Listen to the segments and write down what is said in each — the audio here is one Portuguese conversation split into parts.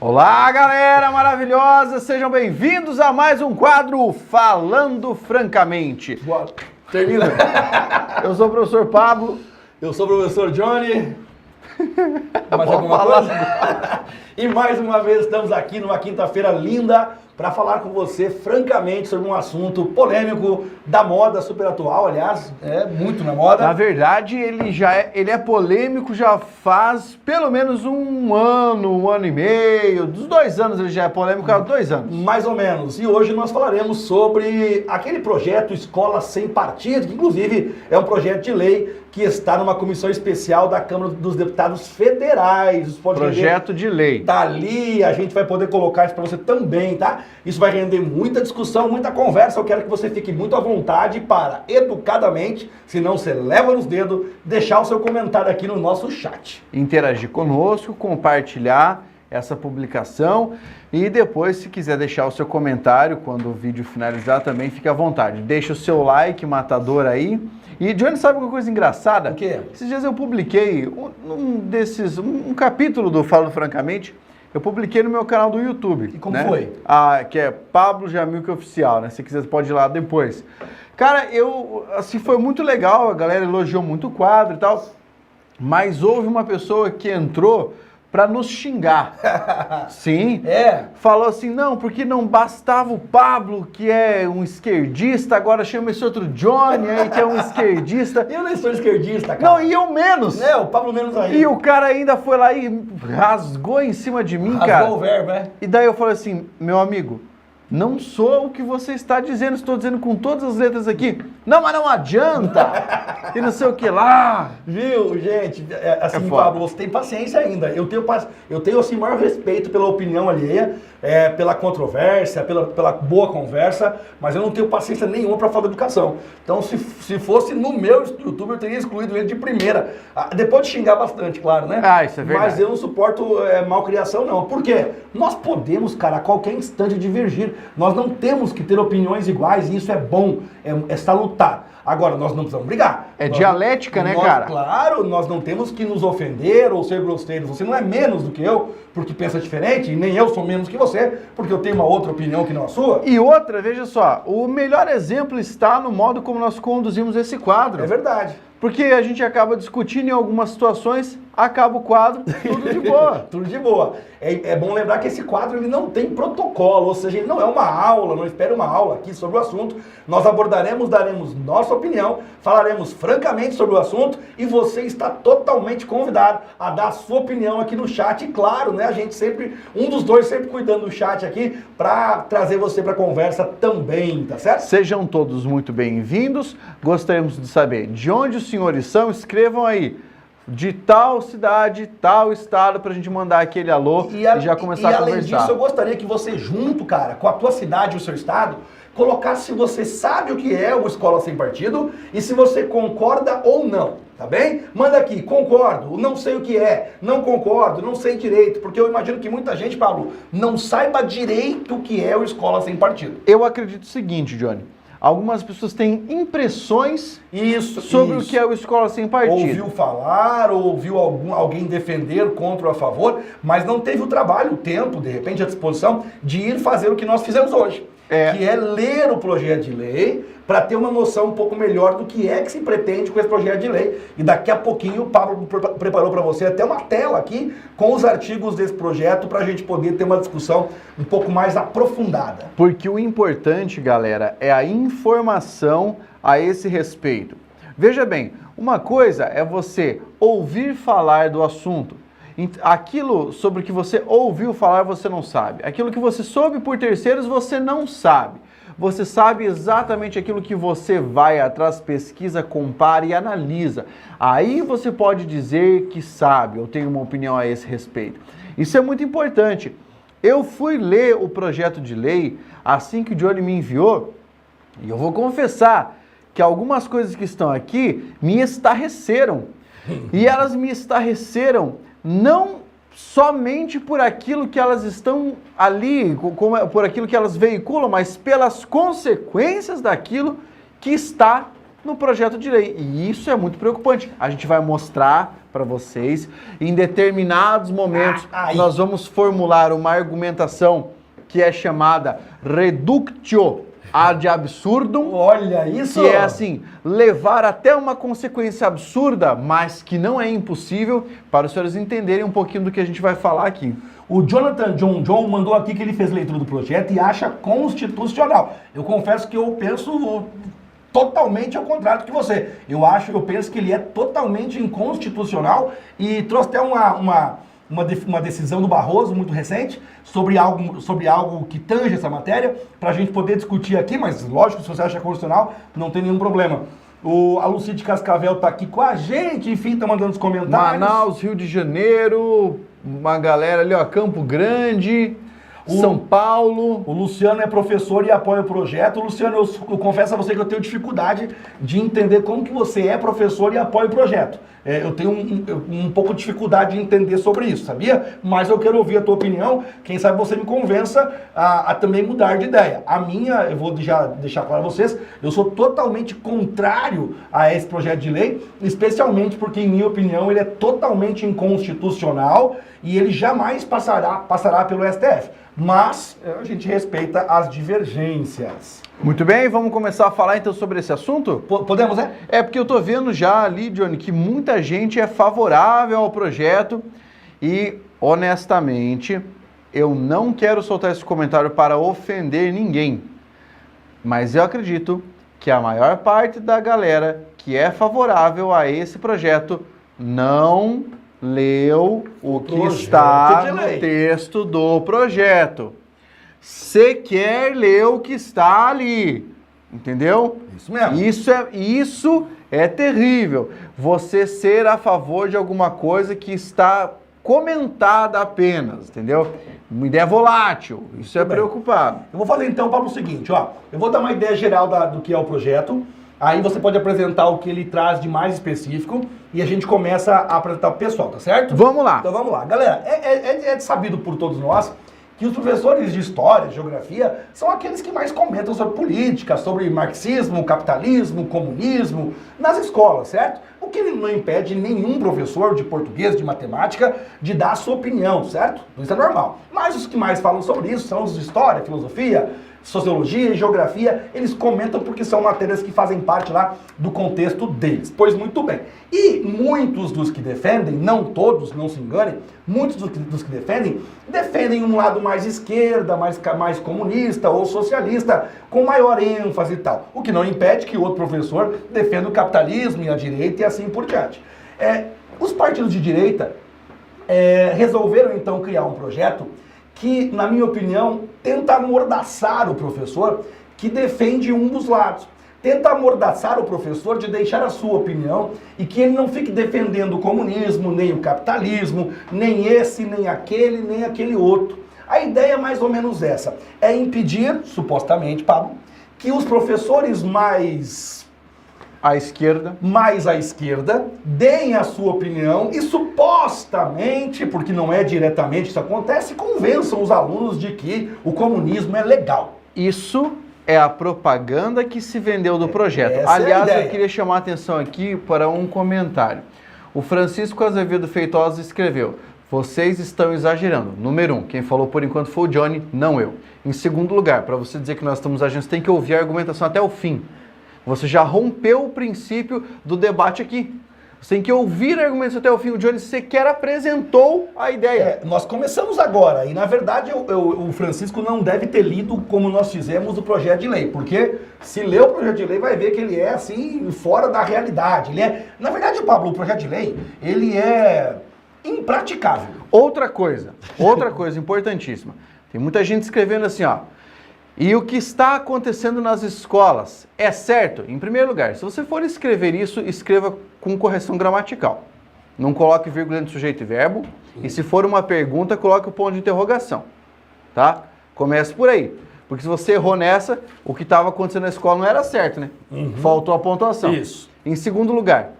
Olá, galera maravilhosa! Sejam bem-vindos a mais um quadro Falando Francamente. Boa. Termina. Eu sou o professor Pablo. Eu sou o professor Johnny. Mais Pode alguma falar. coisa? E mais uma vez estamos aqui numa quinta-feira linda para falar com você francamente sobre um assunto polêmico da moda super atual, aliás, é muito na moda. Na verdade, ele é polêmico já faz pelo menos um ano e meio. Dos 2 anos ele já é polêmico há 2 anos. Mais ou menos. E hoje nós falaremos sobre aquele projeto Escola Sem Partido, que inclusive é um projeto de lei que está numa comissão especial da Câmara dos Deputados Federais. Projeto de lei. Tá ali, a gente vai poder colocar isso para você também, tá? Isso vai render muita discussão, muita conversa. Eu quero que você fique muito à vontade para, educadamente, se não você leva nos dedos, deixar o seu comentário aqui no nosso chat. Interagir conosco, compartilhar essa publicação e depois, se quiser deixar o seu comentário quando o vídeo finalizar, também fique à vontade. Deixa o seu like matador aí. E Johnny, sabe uma coisa engraçada? O quê? Esses dias eu publiquei um capítulo do Falo Francamente, eu publiquei no meu canal do YouTube. E como né? foi? Que é Pablo Jamilca Oficial, né? Se quiser, você pode ir lá depois. Cara, foi muito legal, a galera elogiou muito o quadro e tal, mas houve uma pessoa que entrou para nos xingar. Sim. Falou assim, não, porque não bastava o Pablo, que é um esquerdista, agora chama esse outro Johnny aí, que é um esquerdista. Eu não sou esquerdista, cara. Não, e eu menos. O Pablo menos ainda. E o cara ainda foi lá e rasgou em cima de mim, cara. Rasgou o verbo, E daí eu falei assim, meu amigo, não sou o que você está dizendo, estou dizendo com todas as letras aqui. Não, mas não adianta. E não sei o que lá. Viu, gente? Assim, Pablo, você tem paciência ainda. Eu tenho assim, maior respeito pela opinião alheia, pela controvérsia, pela boa conversa, mas eu não tenho paciência nenhuma para falar de educação. Então, se fosse no meu YouTube, eu teria excluído ele de primeira. Depois de xingar bastante, claro, né? Isso é verdade. Mas eu não suporto malcriação, não. Por quê? Nós podemos, cara, a qualquer instante divergir. Nós não temos que ter opiniões iguais e isso é bom, é salutar. Agora, nós não precisamos brigar. Dialética, né, cara? Claro, nós não temos que nos ofender ou ser grosseiros. Você não é menos do que eu porque pensa diferente, e nem eu sou menos que você porque eu tenho uma outra opinião que não a sua. E outra, veja só, o melhor exemplo está no modo como nós conduzimos esse quadro. É verdade. Porque a gente acaba discutindo em algumas situações, acaba o quadro, tudo de boa. Tudo de boa. É bom lembrar que esse quadro ele não tem protocolo, ou seja, ele não é uma aula, não espere uma aula aqui sobre o assunto. Nós abordaremos, daremos nossa opinião, falaremos francamente sobre o assunto e você está totalmente convidado a dar a sua opinião aqui no chat. E claro, né, a gente sempre, um dos dois sempre cuidando do chat aqui para trazer você para a conversa também, tá certo? Sejam todos muito bem-vindos. Gostaríamos de saber de onde os senhores são, escrevam aí. De tal cidade, tal estado, pra gente mandar aquele alô e já começar a conversar. Além disso, eu gostaria que você junto, cara, com a tua cidade e o seu estado, colocasse se você sabe o que é o Escola Sem Partido e se você concorda ou não, tá bem? Manda aqui, concordo, não sei o que é, não concordo, não sei direito, porque eu imagino que muita gente, Pablo, não saiba direito o que é o Escola Sem Partido. Eu acredito o seguinte, Johnny. Algumas pessoas têm impressões sobre o que é o Escola Sem Partido. Ouviu falar, ouviu alguém defender contra ou a favor, mas não teve o trabalho, o tempo, de repente, a disposição de ir fazer o que nós fizemos hoje. Que é ler o projeto de lei para ter uma noção um pouco melhor do que é que se pretende com esse projeto de lei. E daqui a pouquinho o Pablo preparou para você até uma tela aqui com os artigos desse projeto para a gente poder ter uma discussão um pouco mais aprofundada. Porque o importante, galera, é a informação a esse respeito. Veja bem, uma coisa é você ouvir falar do assunto. Aquilo sobre o que você ouviu falar, você não sabe. Aquilo que você soube por terceiros, você não sabe. Você sabe exatamente aquilo que você vai atrás, pesquisa, compara e analisa. Aí você pode dizer que sabe, ou tem uma opinião a esse respeito. Isso é muito importante. Eu fui ler o projeto de lei assim que o Johnny me enviou, e eu vou confessar que algumas coisas que estão aqui me estarreceram. E elas me estarreceram não somente por aquilo que elas estão ali, por aquilo que elas veiculam, mas pelas consequências daquilo que está no projeto de lei. E isso é muito preocupante. A gente vai mostrar para vocês, em determinados momentos, nós vamos formular uma argumentação que é chamada reductio ad absurdum. Olha isso! Que é assim, levar até uma consequência absurda, mas que não é impossível, para os senhores entenderem um pouquinho do que a gente vai falar aqui. O Jonathan John mandou aqui que ele fez leitura do projeto e acha constitucional. Eu confesso que eu penso totalmente ao contrário do que você. Eu penso que ele é totalmente inconstitucional e trouxe até uma decisão do Barroso muito recente sobre algo que tange essa matéria, para a gente poder discutir aqui, mas lógico, se você acha constitucional, não tem nenhum problema. A Lucide Cascavel está aqui com a gente, enfim, está mandando os comentários. Manaus, Rio de Janeiro, uma galera ali, ó, Campo Grande, São Paulo. O Luciano é professor e apoia o projeto. Luciano, eu confesso a você que eu tenho dificuldade de entender como que você é professor e apoia o projeto. Eu tenho um pouco de dificuldade de entender sobre isso, sabia? Mas eu quero ouvir a tua opinião. Quem sabe você me convença a também mudar de ideia. A minha, eu vou deixar claro a vocês, eu sou totalmente contrário a esse projeto de lei, especialmente porque, em minha opinião, ele é totalmente inconstitucional e ele jamais passará pelo STF. Mas a gente respeita as divergências. Muito bem, vamos começar a falar então sobre esse assunto? Podemos, né? É porque eu tô vendo já ali, Johnny, que muita gente é favorável ao projeto e, honestamente, eu não quero soltar esse comentário para ofender ninguém, mas eu acredito que a maior parte da galera que é favorável a esse projeto não leu o que está no texto do projeto. Sequer leu o que está ali, entendeu? Isso mesmo. Isso é terrível. Você ser a favor de alguma coisa que está comentada apenas, entendeu? Uma ideia volátil, isso é preocupado. Eu vou fazer então, Pablo, o seguinte, ó. Eu vou dar uma ideia geral do que é o projeto. Aí você pode apresentar o que ele traz de mais específico e a gente começa a apresentar o pessoal, tá certo? Vamos lá. Então vamos lá. Galera, é sabido por todos nós que os professores de história, geografia, são aqueles que mais comentam sobre política, sobre marxismo, capitalismo, comunismo, nas escolas, certo? O que não impede nenhum professor de português, de matemática, de dar a sua opinião, certo? Isso é normal. Mas os que mais falam sobre isso são os de história, filosofia, sociologia e geografia, eles comentam porque são matérias que fazem parte lá do contexto deles. Pois muito bem. E muitos dos que defendem, não todos, não se enganem, muitos dos que defendem um lado mais esquerda, mais comunista ou socialista, com maior ênfase e tal. O que não impede que outro professor defenda o capitalismo e a direita e assim por diante. Os partidos de direita resolveram então criar um projeto que, na minha opinião, tenta amordaçar o professor que defende um dos lados. Tenta amordaçar o professor de deixar a sua opinião e que ele não fique defendendo o comunismo, nem o capitalismo, nem esse, nem aquele outro. A ideia é mais ou menos essa. É impedir, supostamente, Pablo, que os professores mais à esquerda, deem a sua opinião e supostamente, porque não é diretamente isso acontece, convençam os alunos de que o comunismo é legal. Isso é a propaganda que se vendeu do projeto. Aliás, eu queria chamar a atenção aqui para um comentário. O Francisco Azevedo Feitosa escreveu: vocês estão exagerando. Número 1, quem falou por enquanto foi o Johnny, não eu. Em segundo lugar, para você dizer que nós estamos exagerando, você tem que ouvir a argumentação até o fim. Você já rompeu o princípio do debate aqui. Você tem que ouvir a argumentação até o fim. O Johnny sequer apresentou a ideia. Nós começamos agora e, na verdade, o Francisco não deve ter lido como nós fizemos o projeto de lei, porque se ler o projeto de lei vai ver que ele é, assim, fora da realidade. Na verdade, Pablo, o projeto de lei, ele é impraticável. Outra coisa importantíssima. Tem muita gente escrevendo assim, ó. E o que está acontecendo nas escolas é certo? Em primeiro lugar, se você for escrever isso, escreva com correção gramatical. Não coloque vírgula entre sujeito e verbo. E se for uma pergunta, coloque o ponto de interrogação. Tá? Comece por aí. Porque se você errou nessa, o que estava acontecendo na escola não era certo, né? Faltou a pontuação. Isso. Em segundo lugar,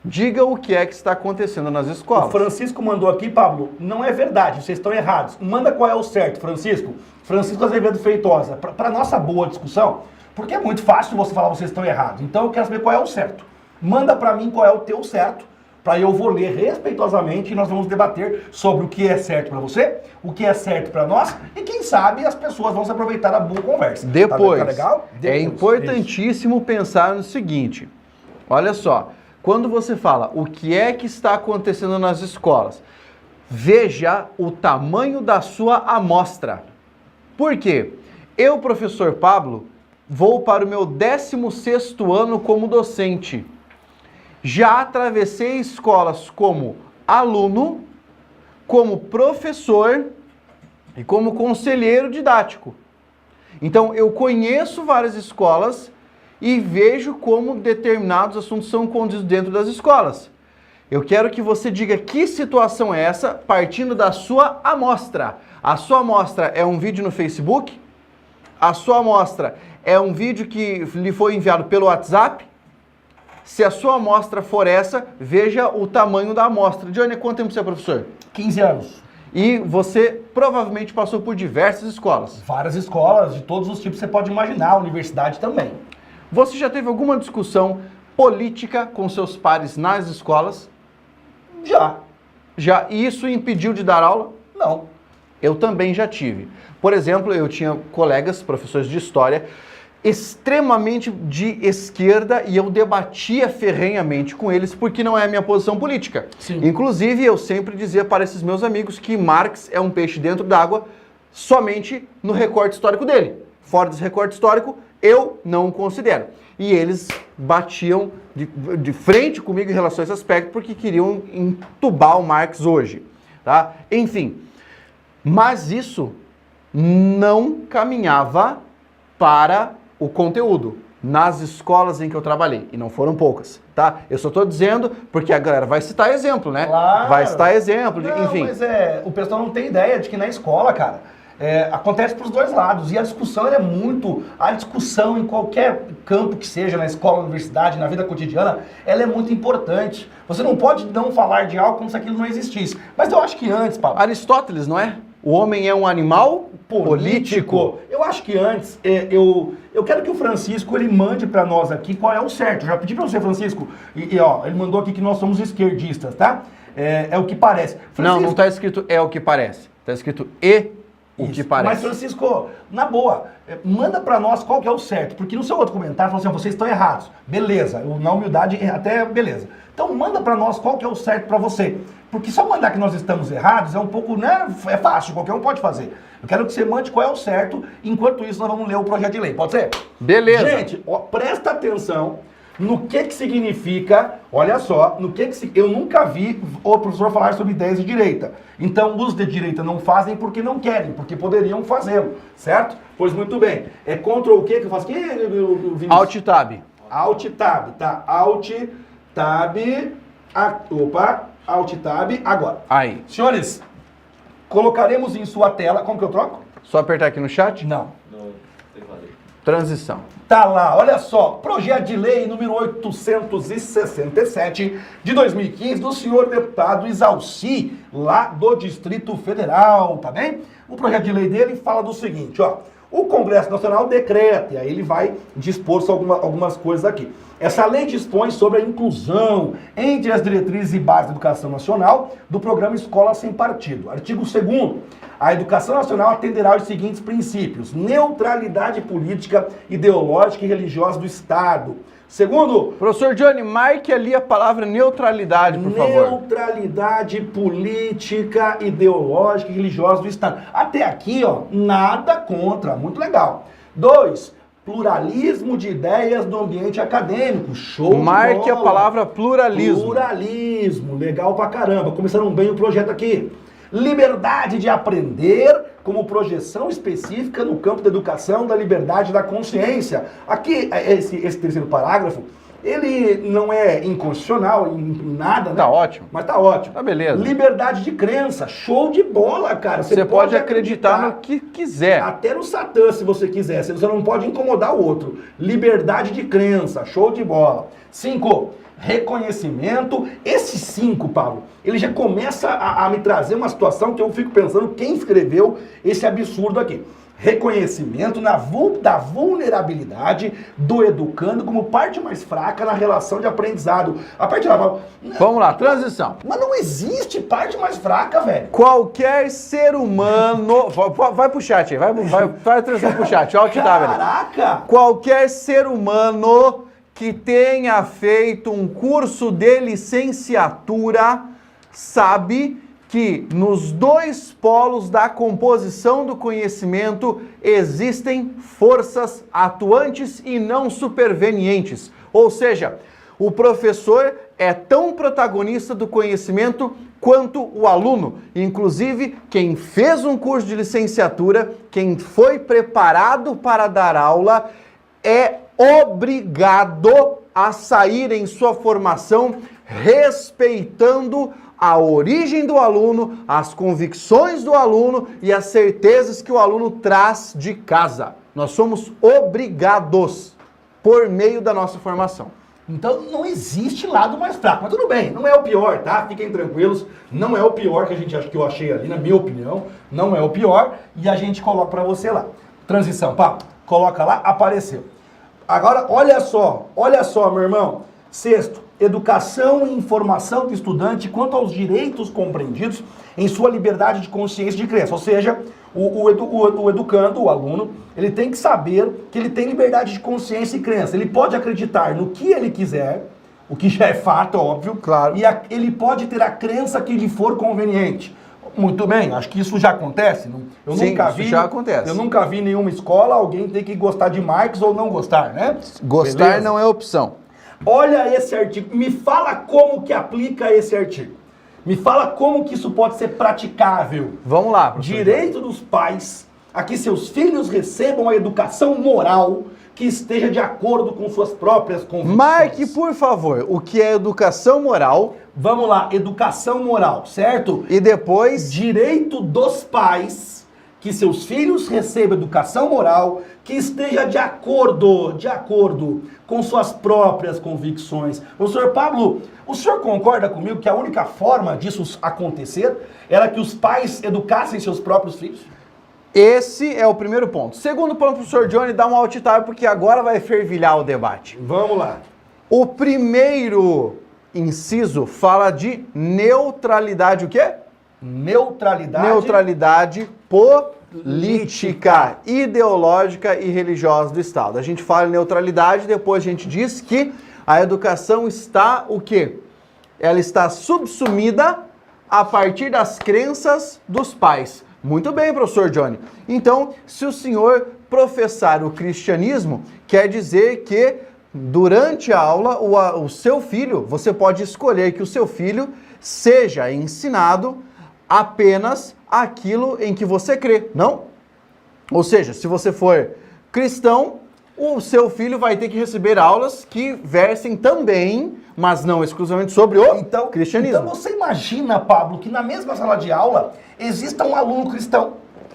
diga o que é que está acontecendo nas escolas. O Francisco mandou aqui, Pablo, não é verdade, vocês estão errados. Manda qual é o certo, Francisco. Francisco Azevedo Feitosa, para nossa boa discussão, Porque é muito fácil você falar vocês estão errados. Então eu quero saber qual é o certo. Manda para mim qual é o teu certo, para eu vou ler respeitosamente e nós vamos debater sobre o que é certo para você, o que é certo para nós e quem sabe as pessoas vão se aproveitar da boa conversa. Depois, tá legal? Depois, é importantíssimo pensar no seguinte, olha só, quando você fala o que é que está acontecendo nas escolas, veja o tamanho da sua amostra. Por quê? Eu, professor Pablo, vou para o meu 16º ano como docente. Já atravessei escolas como aluno, como professor e como conselheiro didático. Então, eu conheço várias escolas e vejo como determinados assuntos são conduzidos dentro das escolas. Eu quero que você diga que situação é essa, partindo da sua amostra. A sua amostra é um vídeo no Facebook? A sua amostra é um vídeo que lhe foi enviado pelo WhatsApp? Se a sua amostra for essa, veja o tamanho da amostra. Johnny, quanto tempo você é professor? 15 anos. E você provavelmente passou por diversas escolas. Várias escolas, de todos os tipos que você pode imaginar, universidade também. Você já teve alguma discussão política com seus pares nas escolas? Já. Já. E isso impediu de dar aula? Não. Eu também já tive. Por exemplo, eu tinha colegas, professores de história, extremamente de esquerda e eu debatia ferrenhamente com eles porque não é a minha posição política. Sim. Inclusive, eu sempre dizia para esses meus amigos que Marx é um peixe dentro d'água somente no recorte histórico dele. Fora desse recorte histórico, eu não o considero. E eles batiam de frente comigo em relação a esse aspecto porque queriam entubar o Marx hoje. Tá? Enfim, mas isso não caminhava para o conteúdo nas escolas em que eu trabalhei, e não foram poucas, tá? Eu só tô dizendo porque a galera vai citar exemplo, né? Claro. Vai citar exemplo, Não, enfim. Mas o pessoal não tem ideia de que na escola, cara, acontece pros dois lados, e a discussão ela é muito, a discussão em qualquer campo que seja, na escola, na universidade, na vida cotidiana, ela é muito importante. Você não pode não falar de algo como se aquilo não existisse. Mas eu acho que antes, Paulo... Aristóteles, não é? O homem é um animal político. Eu acho que antes, eu quero que o Francisco ele mande para nós aqui qual é o certo. Eu já pedi para você, Francisco, ó, ele mandou aqui que nós somos esquerdistas, tá? É o que parece. Francisco, não está escrito é o que parece. Está escrito o que parece. Mas, Francisco, na boa, manda para nós qual que é o certo. Porque no seu outro comentário, falou assim, vocês estão errados. Beleza, na humildade até beleza. Então manda para nós qual que é o certo para você. Porque só mandar que nós estamos errados é um pouco, né? É fácil, qualquer um pode fazer. Eu quero que você mande qual é o certo. Enquanto isso, nós vamos ler o projeto de lei. Pode ser? Beleza. Gente, ó, presta atenção no que significa, olha só, eu nunca vi o professor falar sobre ideias de direita. Então, os de direita não fazem porque não querem, porque poderiam fazê-lo, certo? Pois muito bem. É contra o que eu faço aqui, Vinícius? Alt Tab. Alt Tab, tá? Alt Tab, Alt Tab, agora. Aí. Senhores, colocaremos em sua tela, como que eu troco? Só apertar aqui no chat? Não. Transição. Tá lá, olha só, projeto de lei número 867 de 2015 do senhor deputado Isalci, lá do Distrito Federal, tá bem? O projeto de lei dele fala do seguinte, ó, o Congresso Nacional decreta, e aí ele vai dispor algumas coisas aqui. Essa lei dispõe sobre a inclusão entre as diretrizes e bases da educação nacional do programa Escola Sem Partido. Artigo 2º. A educação nacional atenderá aos seguintes princípios: neutralidade política, ideológica e religiosa do Estado. Segundo... Professor Johnny, marque ali a palavra neutralidade, por favor. Neutralidade política, ideológica e religiosa do Estado. Até aqui, ó, nada contra. Muito legal. 2. Pluralismo de ideias no ambiente acadêmico. Show de bola. Marque a palavra pluralismo. Pluralismo. Legal pra caramba. Começaram bem o projeto aqui. Liberdade de aprender como projeção específica no campo da educação, da liberdade da consciência. Aqui, esse terceiro parágrafo, ele não é inconstitucional em nada, né? Tá ótimo. Mas tá ótimo. Tá beleza. Liberdade de crença. Show de bola, cara. Você pode acreditar no que quiser. Até no Satã, se você quiser. Você não pode incomodar o outro. Liberdade de crença. Show de bola. 5. Reconhecimento. Esse 5, Paulo, ele já começa a me trazer uma situação que eu fico pensando quem escreveu esse absurdo aqui. reconhecimento da vulnerabilidade do educando como parte mais fraca na relação de aprendizado. A parte lá, vamos lá, transição. Mas não existe parte mais fraca, velho. Qualquer ser humano... Vai pro chat aí, vai a transição pro chat. Olha o que tá, velho. Caraca! Qualquer ser humano que tenha feito um curso de licenciatura sabe que nos dois polos da composição do conhecimento existem forças atuantes e não supervenientes. Ou seja, o professor é tão protagonista do conhecimento quanto o aluno. Inclusive, quem fez um curso de licenciatura, quem foi preparado para dar aula, é obrigado a sair em sua formação respeitando a origem do aluno, as convicções do aluno e as certezas que o aluno traz de casa. Nós somos obrigados por meio da nossa formação. Então não existe lado mais fraco, mas tudo bem, não é o pior, tá? Fiquem tranquilos, não é o pior que eu achei ali, na minha opinião, não é o pior, e a gente coloca pra você lá. Transição, pá, coloca lá, apareceu. Agora, olha só, meu irmão. Sexto, educação e informação do estudante quanto aos direitos compreendidos em sua liberdade de consciência de crença. Ou seja, o educando, o aluno, ele tem que saber que ele tem liberdade de consciência e crença. Ele pode acreditar no que ele quiser, o que já é fato, óbvio, claro. E ele pode ter a crença que lhe for conveniente. Muito bem, acho que isso já acontece. Sim, isso já acontece. Eu nunca vi em nenhuma escola alguém ter que gostar de Marx ou não gostar, né? Gostar Beleza? Não é opção. Olha esse artigo, me fala como que aplica esse artigo. Me fala como que isso pode ser praticável. Vamos lá, professor. Direito dos pais a que seus filhos recebam a educação moral que esteja de acordo com suas próprias convicções. Marque, por favor, o que é educação moral. Vamos lá, educação moral, certo? E depois... Direito dos pais que seus filhos recebam educação moral que esteja de acordo com suas próprias convicções. Professor Pablo, o senhor concorda comigo que a única forma disso acontecer era que os pais educassem seus próprios filhos? Esse é o primeiro ponto. Segundo ponto, professor Johnny, dá um alt tab porque agora vai fervilhar o debate. Vamos lá. O primeiro inciso fala de neutralidade, o quê? Neutralidade política, ideológica e religiosa do Estado. A gente fala em neutralidade, depois a gente diz que a educação está o quê? Ela está subsumida a partir das crenças dos pais. Muito bem, professor Johnny. Então, se o senhor professar o cristianismo, quer dizer que durante a aula, o seu filho, você pode escolher que o seu filho seja ensinado apenas aquilo em que você crê, não? Ou seja, se você for cristão, o seu filho vai ter que receber aulas que versem também, mas não exclusivamente sobre o cristianismo. Então você imagina, Pablo, que na mesma sala de aula exista um aluno cristão,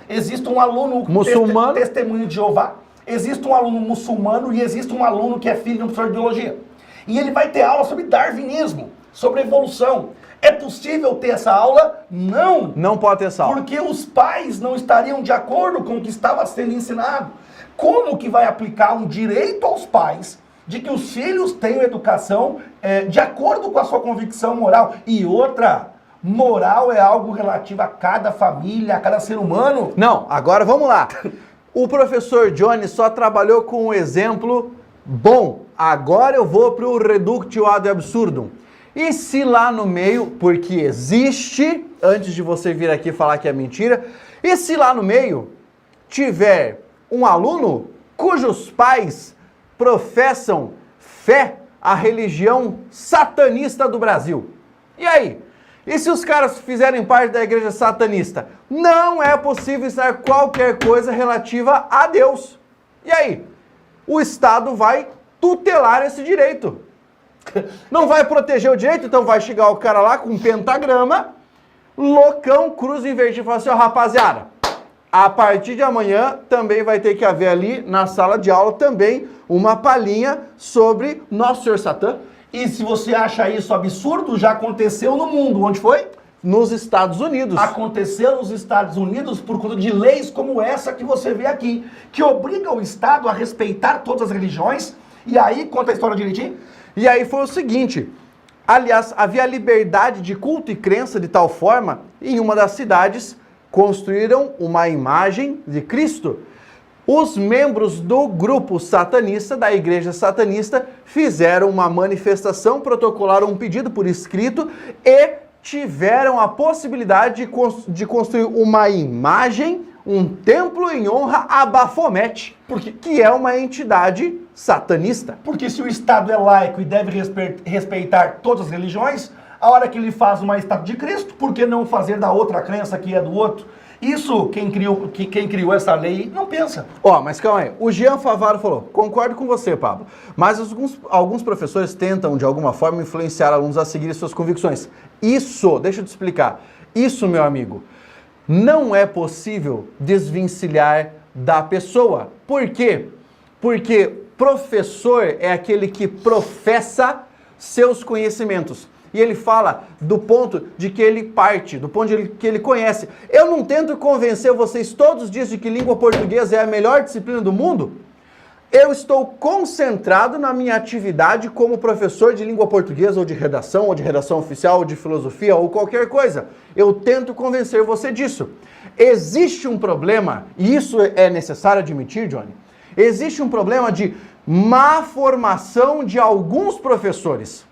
exista um aluno muçulmano, testemunho de Jeová, existe um aluno muçulmano e existe um aluno que é filho de um professor de biologia. E ele vai ter aula sobre darwinismo, sobre evolução. É possível ter essa aula? Não. Não pode ter essa aula. Porque os pais não estariam de acordo com o que estava sendo ensinado. Como que vai aplicar um direito aos pais de que os filhos tenham educação de acordo com a sua convicção moral? E outra, moral é algo relativo a cada família, a cada ser humano. Não, agora vamos lá. O professor Johnny só trabalhou com um exemplo bom. Agora eu vou para o reductio ad absurdum. E se lá no meio, porque existe, antes de você vir aqui falar que é mentira, e se lá no meio tiver um aluno cujos pais professam fé à religião satanista do Brasil? E aí? E se os caras fizerem parte da igreja satanista? Não é possível ensinar qualquer coisa relativa a Deus. E aí? O Estado vai tutelar esse direito. Não vai proteger o direito, então vai chegar o cara lá com um pentagrama, loucão, cruz invertida e falar assim, ó, rapaziada, a partir de amanhã também vai ter que haver ali na sala de aula também uma palhinha sobre Nosso Senhor Satã. E se você acha isso absurdo, já aconteceu no mundo. Onde foi? nos Estados Unidos. Aconteceu nos Estados Unidos por conta de leis como essa que você vê aqui, que obriga o Estado a respeitar todas as religiões. E aí, conta a história direitinho. E aí foi o seguinte, aliás, havia liberdade de culto e crença de tal forma, em uma das cidades, construíram uma imagem de Cristo. Os membros do grupo satanista, da igreja satanista, fizeram uma manifestação, protocolaram um pedido por escrito e tiveram a possibilidade de construir uma imagem, um templo em honra a Baphomet, que é uma entidade satanista. Porque se o Estado é laico e deve respeitar todas as religiões, a hora que ele faz uma estátua de Cristo, por que não fazer da outra crença que é do outro? Isso, quem criou essa lei não pensa. Mas calma aí. O Jean Favaro falou, concordo com você, Pablo, mas alguns professores tentam, de alguma forma, influenciar alunos a seguir suas convicções. Isso, deixa eu te explicar, isso, meu amigo, não é possível desvencilhar da pessoa. Por quê? Porque professor é aquele que professa seus conhecimentos. E ele fala do ponto de que ele parte, do ponto de que ele conhece. Eu não tento convencer vocês todos os dias de que língua portuguesa é a melhor disciplina do mundo. Eu estou concentrado na minha atividade como professor de língua portuguesa, ou de redação oficial, ou de filosofia, ou qualquer coisa. Eu tento convencer você disso. Existe um problema, e isso é necessário admitir, Johnny, existe um problema de má formação de alguns professores.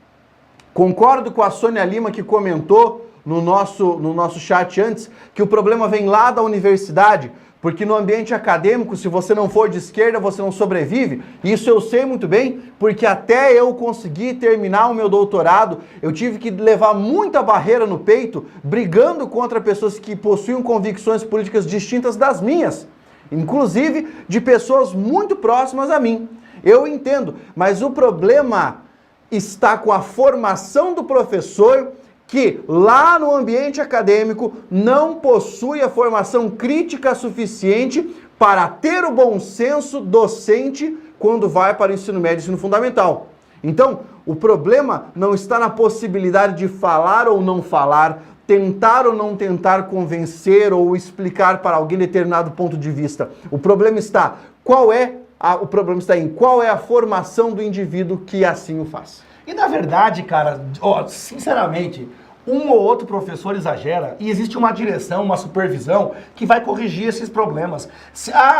Concordo com a Sônia Lima, que comentou no nosso chat antes, que o problema vem lá da universidade, porque no ambiente acadêmico, se você não for de esquerda, você não sobrevive. Isso eu sei muito bem, porque até eu conseguir terminar o meu doutorado, eu tive que levar muita barreira no peito, brigando contra pessoas que possuem convicções políticas distintas das minhas, inclusive de pessoas muito próximas a mim. Eu entendo, mas o problema está com a formação do professor, que lá no ambiente acadêmico não possui a formação crítica suficiente para ter o bom senso docente quando vai para o ensino médio e ensino fundamental. Então, o problema não está na possibilidade de falar ou não falar, tentar ou não tentar convencer ou explicar para alguém determinado ponto de vista. O problema está em qual é a formação do indivíduo que assim o faz. E na verdade, cara, sinceramente, um ou outro professor exagera e existe uma direção, uma supervisão que vai corrigir esses problemas.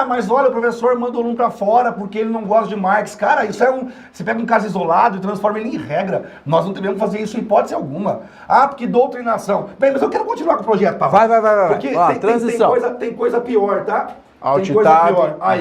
Mas olha, o professor manda o aluno pra fora porque ele não gosta de Marx. Cara, isso você pega um caso isolado e transforma ele em regra. Nós não devemos fazer isso em hipótese alguma. Porque doutrinação. Bem, mas eu quero continuar com o projeto, Pavão. Vai. Porque transição. Tem coisa pior, tá? Tem coisa pior. Aí,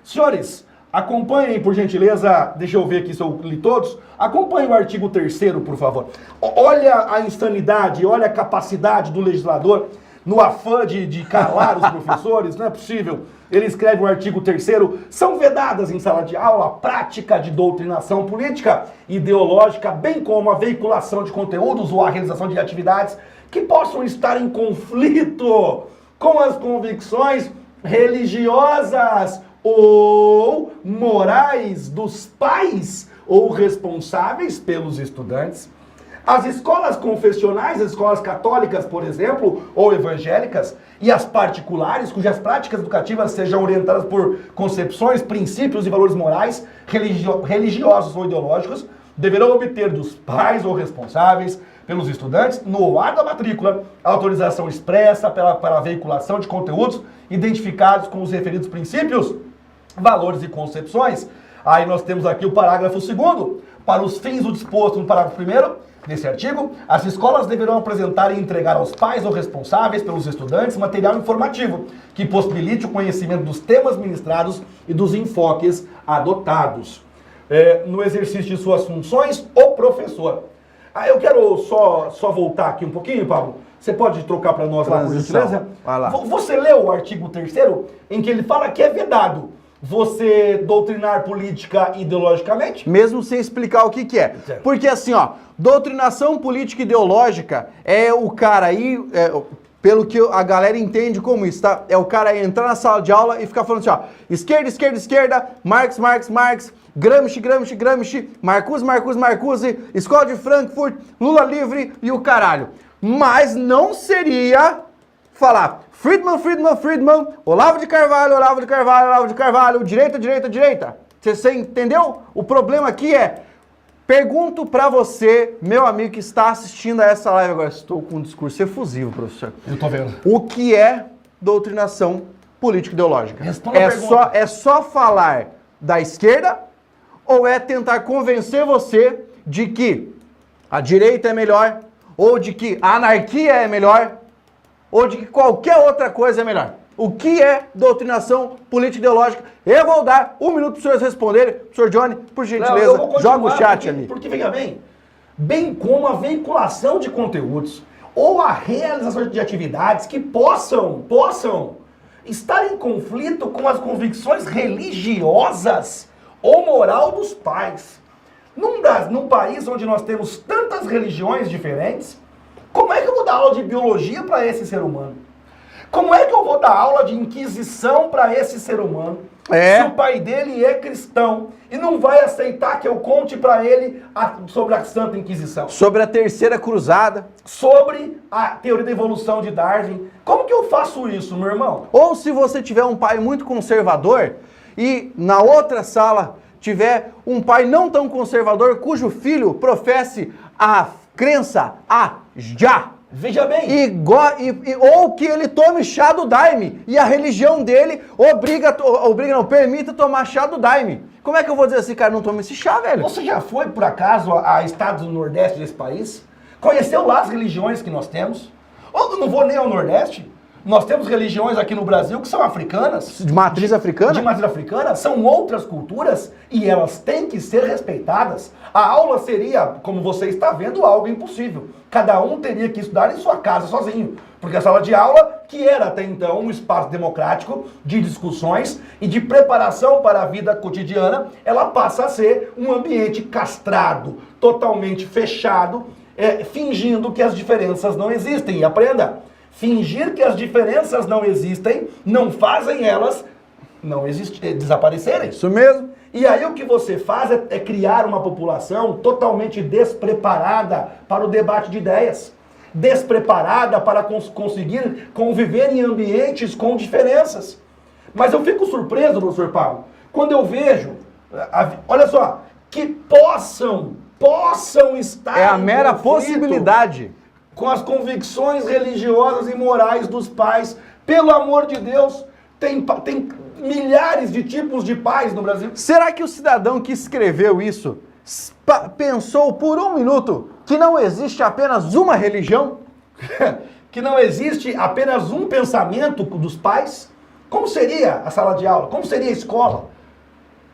senhores, acompanhem, por gentileza, deixa eu ver aqui se eu li todos. Acompanhem o artigo 3º, por favor. Olha a insanidade, olha a capacidade do legislador no afã de calar os professores, não é possível. Ele escreve o artigo 3º, são vedadas em sala de aula a prática de doutrinação política, ideológica, bem como a veiculação de conteúdos ou a realização de atividades que possam estar em conflito com as convicções religiosas ou morais dos pais ou responsáveis pelos estudantes. As escolas confessionais, as escolas católicas, por exemplo, ou evangélicas, e as particulares, cujas práticas educativas sejam orientadas por concepções, princípios e valores morais, religiosos ou ideológicos, deverão obter dos pais ou responsáveis pelos estudantes, no ato da matrícula, autorização expressa para a veiculação de conteúdos identificados com os referidos princípios, valores e concepções. Aí nós temos aqui o parágrafo 2º. Para os fins do disposto no parágrafo 1º desse artigo, as escolas deverão apresentar e entregar aos pais ou responsáveis pelos estudantes material informativo que possibilite o conhecimento dos temas ministrados e dos enfoques adotados. No exercício de suas funções, o professor. Eu quero só voltar aqui um pouquinho, Pablo. Você pode trocar para nós lá, por gentileza? Vai lá. Você leu o artigo 3º, em que ele fala que é vedado você doutrinar política ideologicamente? Mesmo sem explicar o que é. Certo. Porque assim, doutrinação política ideológica é o cara aí, pelo que a galera entende como isso, tá? É o cara entrar na sala de aula e ficar falando assim, esquerda, esquerda, esquerda, Marx, Marx, Marx, Gramsci, Gramsci, Gramsci, Marcuse, Marcuse, Marcuse, Escola de Frankfurt, Lula livre e o caralho. Mas não seria falar Friedman, Olavo de Carvalho, direita. Você entendeu? O problema aqui é, pergunto pra você, meu amigo que está assistindo a essa live agora, estou com um discurso efusivo, professor. Eu tô vendo. O que é doutrinação político-ideológica? É só falar da esquerda ou é tentar convencer você de que a direita é melhor, ou de que a anarquia é melhor, ou de que qualquer outra coisa é melhor? O que é doutrinação político-ideológica? Eu vou dar 1 minuto para os senhores responderem. Professor Johnny, por gentileza, joga o chat ali. Porque, veja bem como a veiculação de conteúdos ou a realização de atividades que possam estar em conflito com as convicções religiosas ou moral dos pais. Num país onde nós temos tantas religiões diferentes, como é que eu vou dar aula de biologia para esse ser humano? Como é que eu vou dar aula de inquisição para esse ser humano? Se o pai dele é cristão e não vai aceitar que eu conte para ele sobre a Santa Inquisição. Sobre a Terceira Cruzada. Sobre a teoria da evolução de Darwin. Como que eu faço isso, meu irmão? Ou se você tiver um pai muito conservador e na outra sala tiver um pai não tão conservador cujo filho professe a crença já. Veja bem. Ou que ele tome chá do Daime e a religião dele permita tomar chá do Daime. Como é que eu vou dizer assim, cara, não toma esse chá, velho? Você já foi, por acaso, a estados do Nordeste desse país? Conheceu lá as religiões que nós temos? Ou não vou nem ao Nordeste? Nós temos religiões aqui no Brasil que são africanas. De matriz africana? De matriz africana. São outras culturas e elas têm que ser respeitadas. A aula seria, como você está vendo, algo impossível. Cada um teria que estudar em sua casa sozinho. Porque a sala de aula, que era até então um espaço democrático de discussões e de preparação para a vida cotidiana, ela passa a ser um ambiente castrado, totalmente fechado, fingindo que as diferenças não existem. E aprenda, fingir que as diferenças não existem não fazem elas desaparecerem. Isso mesmo. E aí o que você faz é criar uma população totalmente despreparada para o debate de ideias. Despreparada para conseguir conviver em ambientes com diferenças. Mas eu fico surpreso, professor Paulo, quando eu vejo, olha só, que possam estar é a mera possibilidade com as convicções religiosas e morais dos pais. Pelo amor de Deus, tem milhares de tipos de pais no Brasil. Será que o cidadão que escreveu isso pensou por 1 minuto que não existe apenas uma religião? Que não existe apenas um pensamento dos pais? Como seria a sala de aula? Como seria a escola?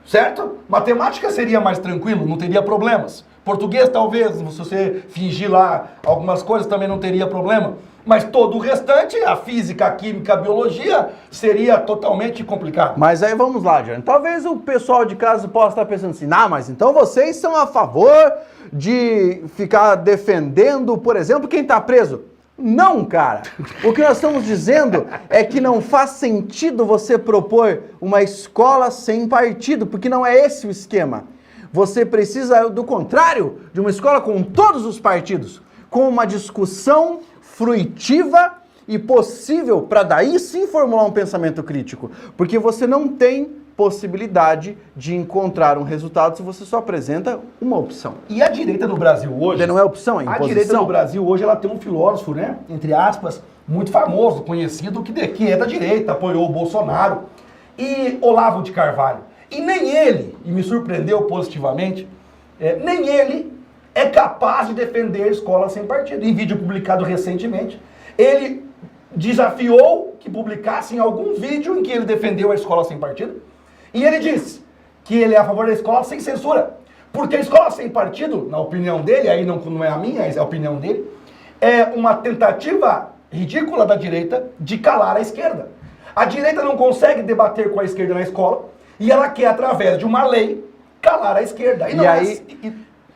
Certo? Matemática seria mais tranquilo, não teria problemas. Português, talvez, se você fingir lá algumas coisas, também não teria problema. Mas todo o restante, a física, a química, a biologia, seria totalmente complicado. Mas aí vamos lá, Johnny. Talvez o pessoal de casa possa estar pensando assim, mas então vocês são a favor de ficar defendendo, por exemplo, quem está preso. Não, cara. O que nós estamos dizendo é que não faz sentido você propor uma escola sem partido, porque não é esse o esquema. Você precisa, do contrário, de uma escola com todos os partidos, com uma discussão fruitiva e possível para daí sim formular um pensamento crítico. Porque você não tem possibilidade de encontrar um resultado se você só apresenta uma opção. E a direita no Brasil hoje... Não é opção, é imposição. A direita no Brasil hoje, ela tem um filósofo, né, entre aspas, muito famoso, conhecido, que é da direita, apoiou o Bolsonaro, e Olavo de Carvalho. E nem ele, e me surpreendeu positivamente, nem ele é capaz de defender escola sem partido. Em vídeo publicado recentemente, ele desafiou que publicassem algum vídeo em que ele defendeu a escola sem partido. E ele disse que ele é a favor da escola sem censura. Porque a escola sem partido, na opinião dele, aí não é a minha, é a opinião dele, é uma tentativa ridícula da direita de calar a esquerda. A direita não consegue debater com a esquerda na escola e ela quer, através de uma lei, calar a esquerda.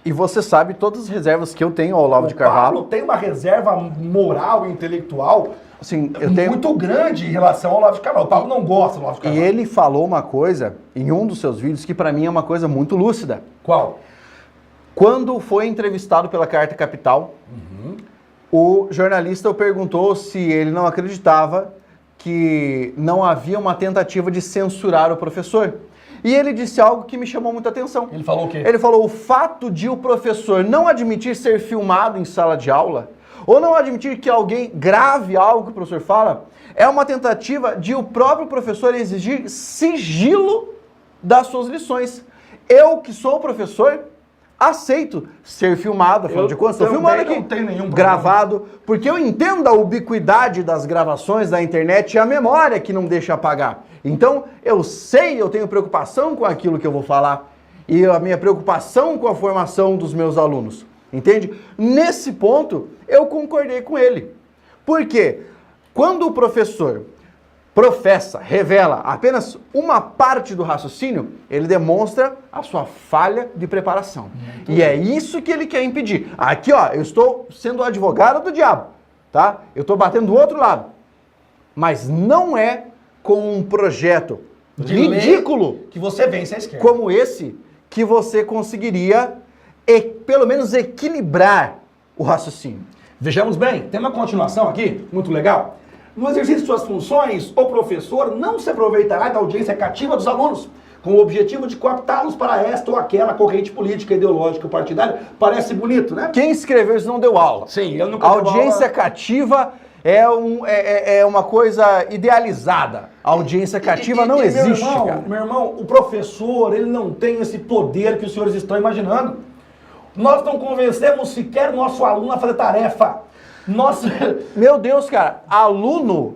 E você sabe todas as reservas que eu tenho ao Olavo de Carvalho. Paulo tem uma reserva moral e intelectual assim, muito grande em relação ao Olavo de Carvalho. O Paulo não gosta do Olavo de Carvalho. E ele falou uma coisa em um dos seus vídeos que para mim é uma coisa muito lúcida. Qual? Quando foi entrevistado pela Carta Capital, O jornalista perguntou se ele não acreditava que não havia uma tentativa de censurar o professor. E ele disse algo que me chamou muita atenção. Ele falou o quê? Ele falou: o fato de o professor não admitir ser filmado em sala de aula, ou não admitir que alguém grave algo que o professor fala, é uma tentativa de o próprio professor exigir sigilo das suas lições. Eu, que sou professor, aceito ser filmado, afinal de contas, estou filmando aqui, não tenho nenhum gravado, porque eu entendo a ubiquidade das gravações da internet e a memória que não deixa apagar. Então, eu sei, eu tenho preocupação com aquilo que eu vou falar e a minha preocupação com a formação dos meus alunos, entende? Nesse ponto, eu concordei com ele. Por quê? Quando o professor professa, revela apenas uma parte do raciocínio, ele demonstra a sua falha de preparação. E é isso que ele quer impedir. Aqui, ó, eu estou sendo o advogado do diabo, tá? Eu estou batendo do outro lado. Mas não é com um projeto ridículo que você vence a esquerda, como esse que você conseguiria, pelo menos, equilibrar o raciocínio. Vejamos bem, tem uma continuação aqui, muito legal. No exercício de suas funções, o professor não se aproveitará da audiência cativa dos alunos, com o objetivo de cooptá-los para esta ou aquela corrente política, ideológica ou partidária. Parece bonito, né? Quem escreveu isso não deu aula. Sim, eu nunca dei aula. Audiência cativa é uma coisa idealizada. A audiência cativa não existe, cara. Meu irmão, o professor, ele não tem esse poder que os senhores estão imaginando. Nós não convencemos sequer o nosso aluno a fazer tarefa. Nossa. Meu Deus, cara, aluno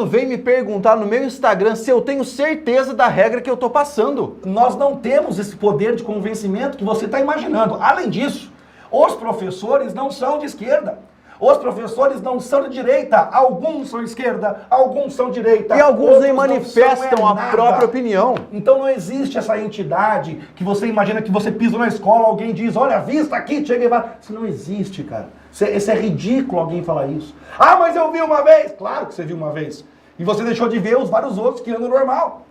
vem me perguntar no meu Instagram se eu tenho certeza da regra que eu tô passando. Nós não temos esse poder de convencimento que você está imaginando. Além disso, os professores não são de esquerda. Os professores não são de direita. Alguns são esquerda, alguns são direita. E alguns nem manifestam a própria opinião. Então não existe essa entidade que você imagina que você pisa na escola, alguém diz, olha, vista aqui, Che Guevara. Isso não existe, cara. Isso é ridículo alguém falar isso. Ah, mas eu vi uma vez. Claro que você viu uma vez. E você deixou de ver os vários outros que andam normal.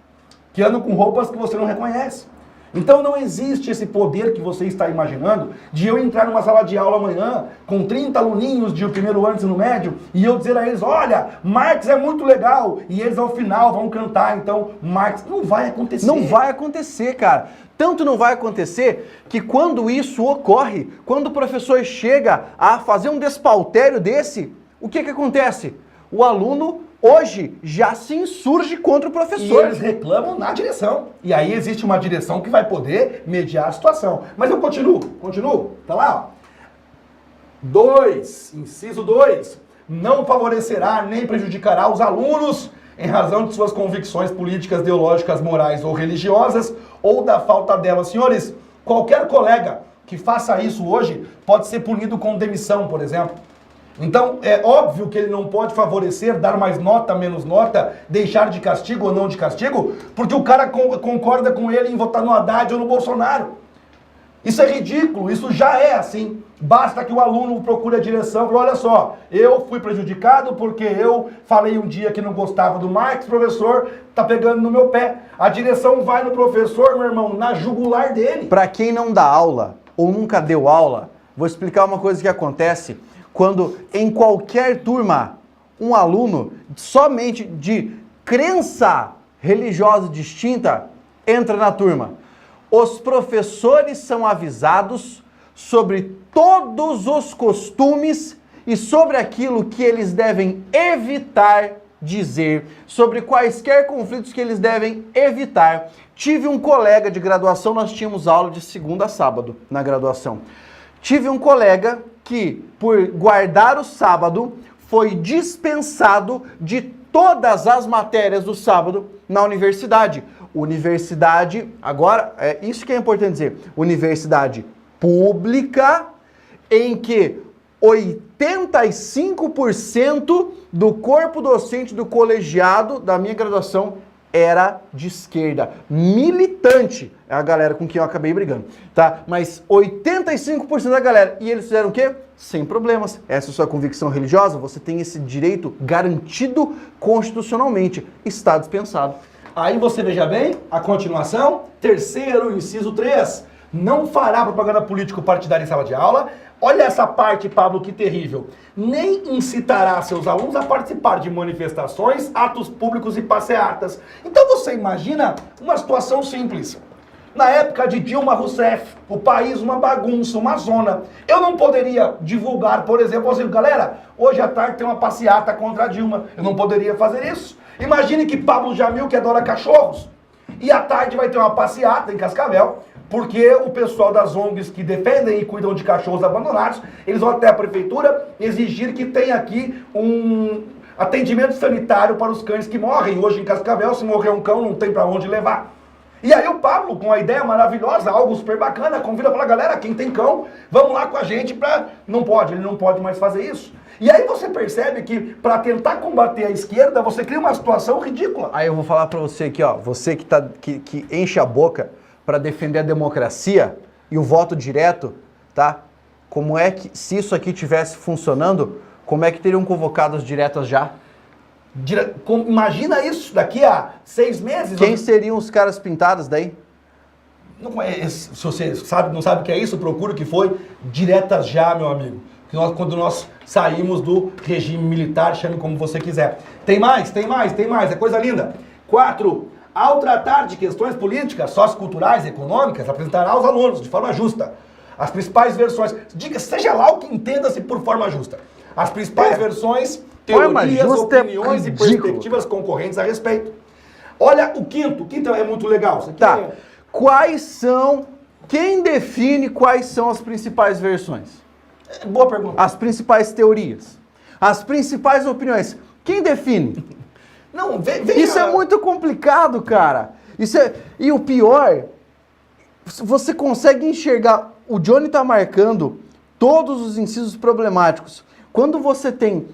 Que andam com roupas que você não reconhece. Então não existe esse poder que você está imaginando de eu entrar numa sala de aula amanhã com 30 aluninhos de primeiro ano de ensino médio e eu dizer a eles, olha, Marx é muito legal, e eles ao final vão cantar, então, Marx. Não vai acontecer. Não vai acontecer, cara. Tanto não vai acontecer que quando isso ocorre, quando o professor chega a fazer um despautério desse, o que acontece? O aluno hoje já se insurge contra o professor. E eles reclamam na direção. E aí existe uma direção que vai poder mediar a situação. Mas eu continuo. Tá lá, ó. 2, inciso 2. Não favorecerá nem prejudicará os alunos em razão de suas convicções políticas, ideológicas, morais ou religiosas ou da falta delas. Senhores, qualquer colega que faça isso hoje pode ser punido com demissão, por exemplo. Então, é óbvio que ele não pode favorecer, dar mais nota, menos nota, deixar de castigo ou não de castigo, porque o cara concorda com ele em votar no Haddad ou no Bolsonaro. Isso é ridículo, isso já é assim. Basta que o aluno procure a direção e fale, olha só, eu fui prejudicado porque eu falei um dia que não gostava do Marx, professor, tá pegando no meu pé. A direção vai no professor, meu irmão, na jugular dele. Para quem não dá aula ou nunca deu aula, vou explicar uma coisa que acontece quando em qualquer turma um aluno somente de crença religiosa distinta entra na turma. Os professores são avisados sobre todos os costumes e sobre aquilo que eles devem evitar dizer, sobre quaisquer conflitos que eles devem evitar. Tive um colega de graduação, nós tínhamos aula de segunda a sábado na graduação. Tive um colega que, por guardar o sábado, foi dispensado de todas as matérias do sábado na universidade. Universidade, agora, é isso que é importante dizer, universidade pública, em que 85% do corpo docente do colegiado da minha graduação era de esquerda, militante, é a galera com quem eu acabei brigando, tá? Mas 85% da galera, e eles fizeram o quê? Sem problemas. Essa é a sua convicção religiosa, você tem esse direito garantido constitucionalmente, está dispensado. Aí você veja bem, a continuação, terceiro, inciso 3, não fará propaganda político-partidária em sala de aula. Olha essa parte, Pablo, que terrível. Nem incitará seus alunos a participar de manifestações, atos públicos e passeatas. Então você imagina uma situação simples. Na época de Dilma Rousseff, o país uma bagunça, uma zona. Eu não poderia divulgar, por exemplo, assim, galera, hoje à tarde tem uma passeata contra a Dilma. Eu não poderia fazer isso. Imagine que Pablo Jamil, que adora cachorros, e à tarde vai ter uma passeata em Cascavel, porque o pessoal das ONGs que defendem e cuidam de cachorros abandonados, eles vão até a prefeitura exigir que tenha aqui um atendimento sanitário para os cães que morrem. Hoje em Cascavel, se morrer um cão, não tem para onde levar. E aí o Pablo, com a ideia maravilhosa, algo super bacana, convida e fala, galera, quem tem cão, vamos lá com a gente pra... Não pode, ele não pode mais fazer isso. E aí você percebe que para tentar combater a esquerda, você cria uma situação ridícula. Aí eu vou falar para você aqui, ó, você que enche a boca para defender a democracia e o voto direto, tá? Como é que, se isso aqui tivesse funcionando, como é que teriam convocado as diretas já? Imagina isso, daqui a 6 meses... Quem seriam os caras pintados daí? Não, se você não sabe o que é isso, procura o que foi diretas já, meu amigo. Quando nós saímos do regime militar, chame como você quiser. Tem mais, é coisa linda. 4. Ao tratar de questões políticas, socioculturais e econômicas, apresentará aos alunos, de forma justa, as principais versões, diga, seja lá o que entenda-se por forma justa, as principais versões, teorias, opiniões e perspectivas concorrentes a respeito. Olha o quinto é muito legal. Isso aqui tá. Quem define quais são as principais versões? Boa pergunta. As principais teorias, as principais opiniões. Quem define? Não, veja... Isso é muito complicado, cara. E o pior, você consegue enxergar, o Johnny tá marcando todos os incisos problemáticos. Quando você tem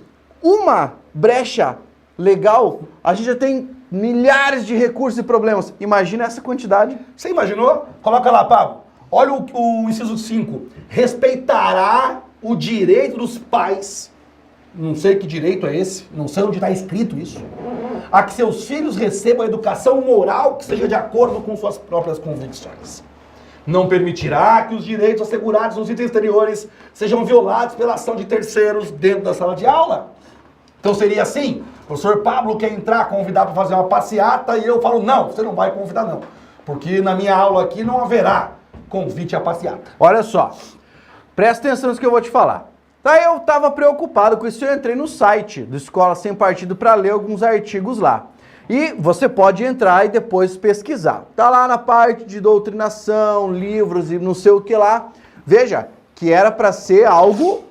uma brecha legal, a gente já tem milhares de recursos e problemas. Imagina essa quantidade. Você imaginou? Coloca lá, Pablo. Olha o inciso 5. Respeitará o direito dos pais, não sei que direito é esse, não sei onde está escrito isso, a que seus filhos recebam a educação moral que seja de acordo com suas próprias convicções. Não permitirá que os direitos assegurados nos itens anteriores sejam violados pela ação de terceiros dentro da sala de aula. Então seria assim, o professor Pablo quer entrar, convidar para fazer uma passeata e eu falo, não, você não vai convidar não, porque na minha aula aqui não haverá convite à passeata. Olha só, presta atenção no que eu vou te falar. Daí eu estava preocupado com isso, eu entrei no site do Escola Sem Partido para ler alguns artigos lá. E você pode entrar e depois pesquisar. Tá lá na parte de doutrinação, livros e não sei o que lá. Veja que era para ser algo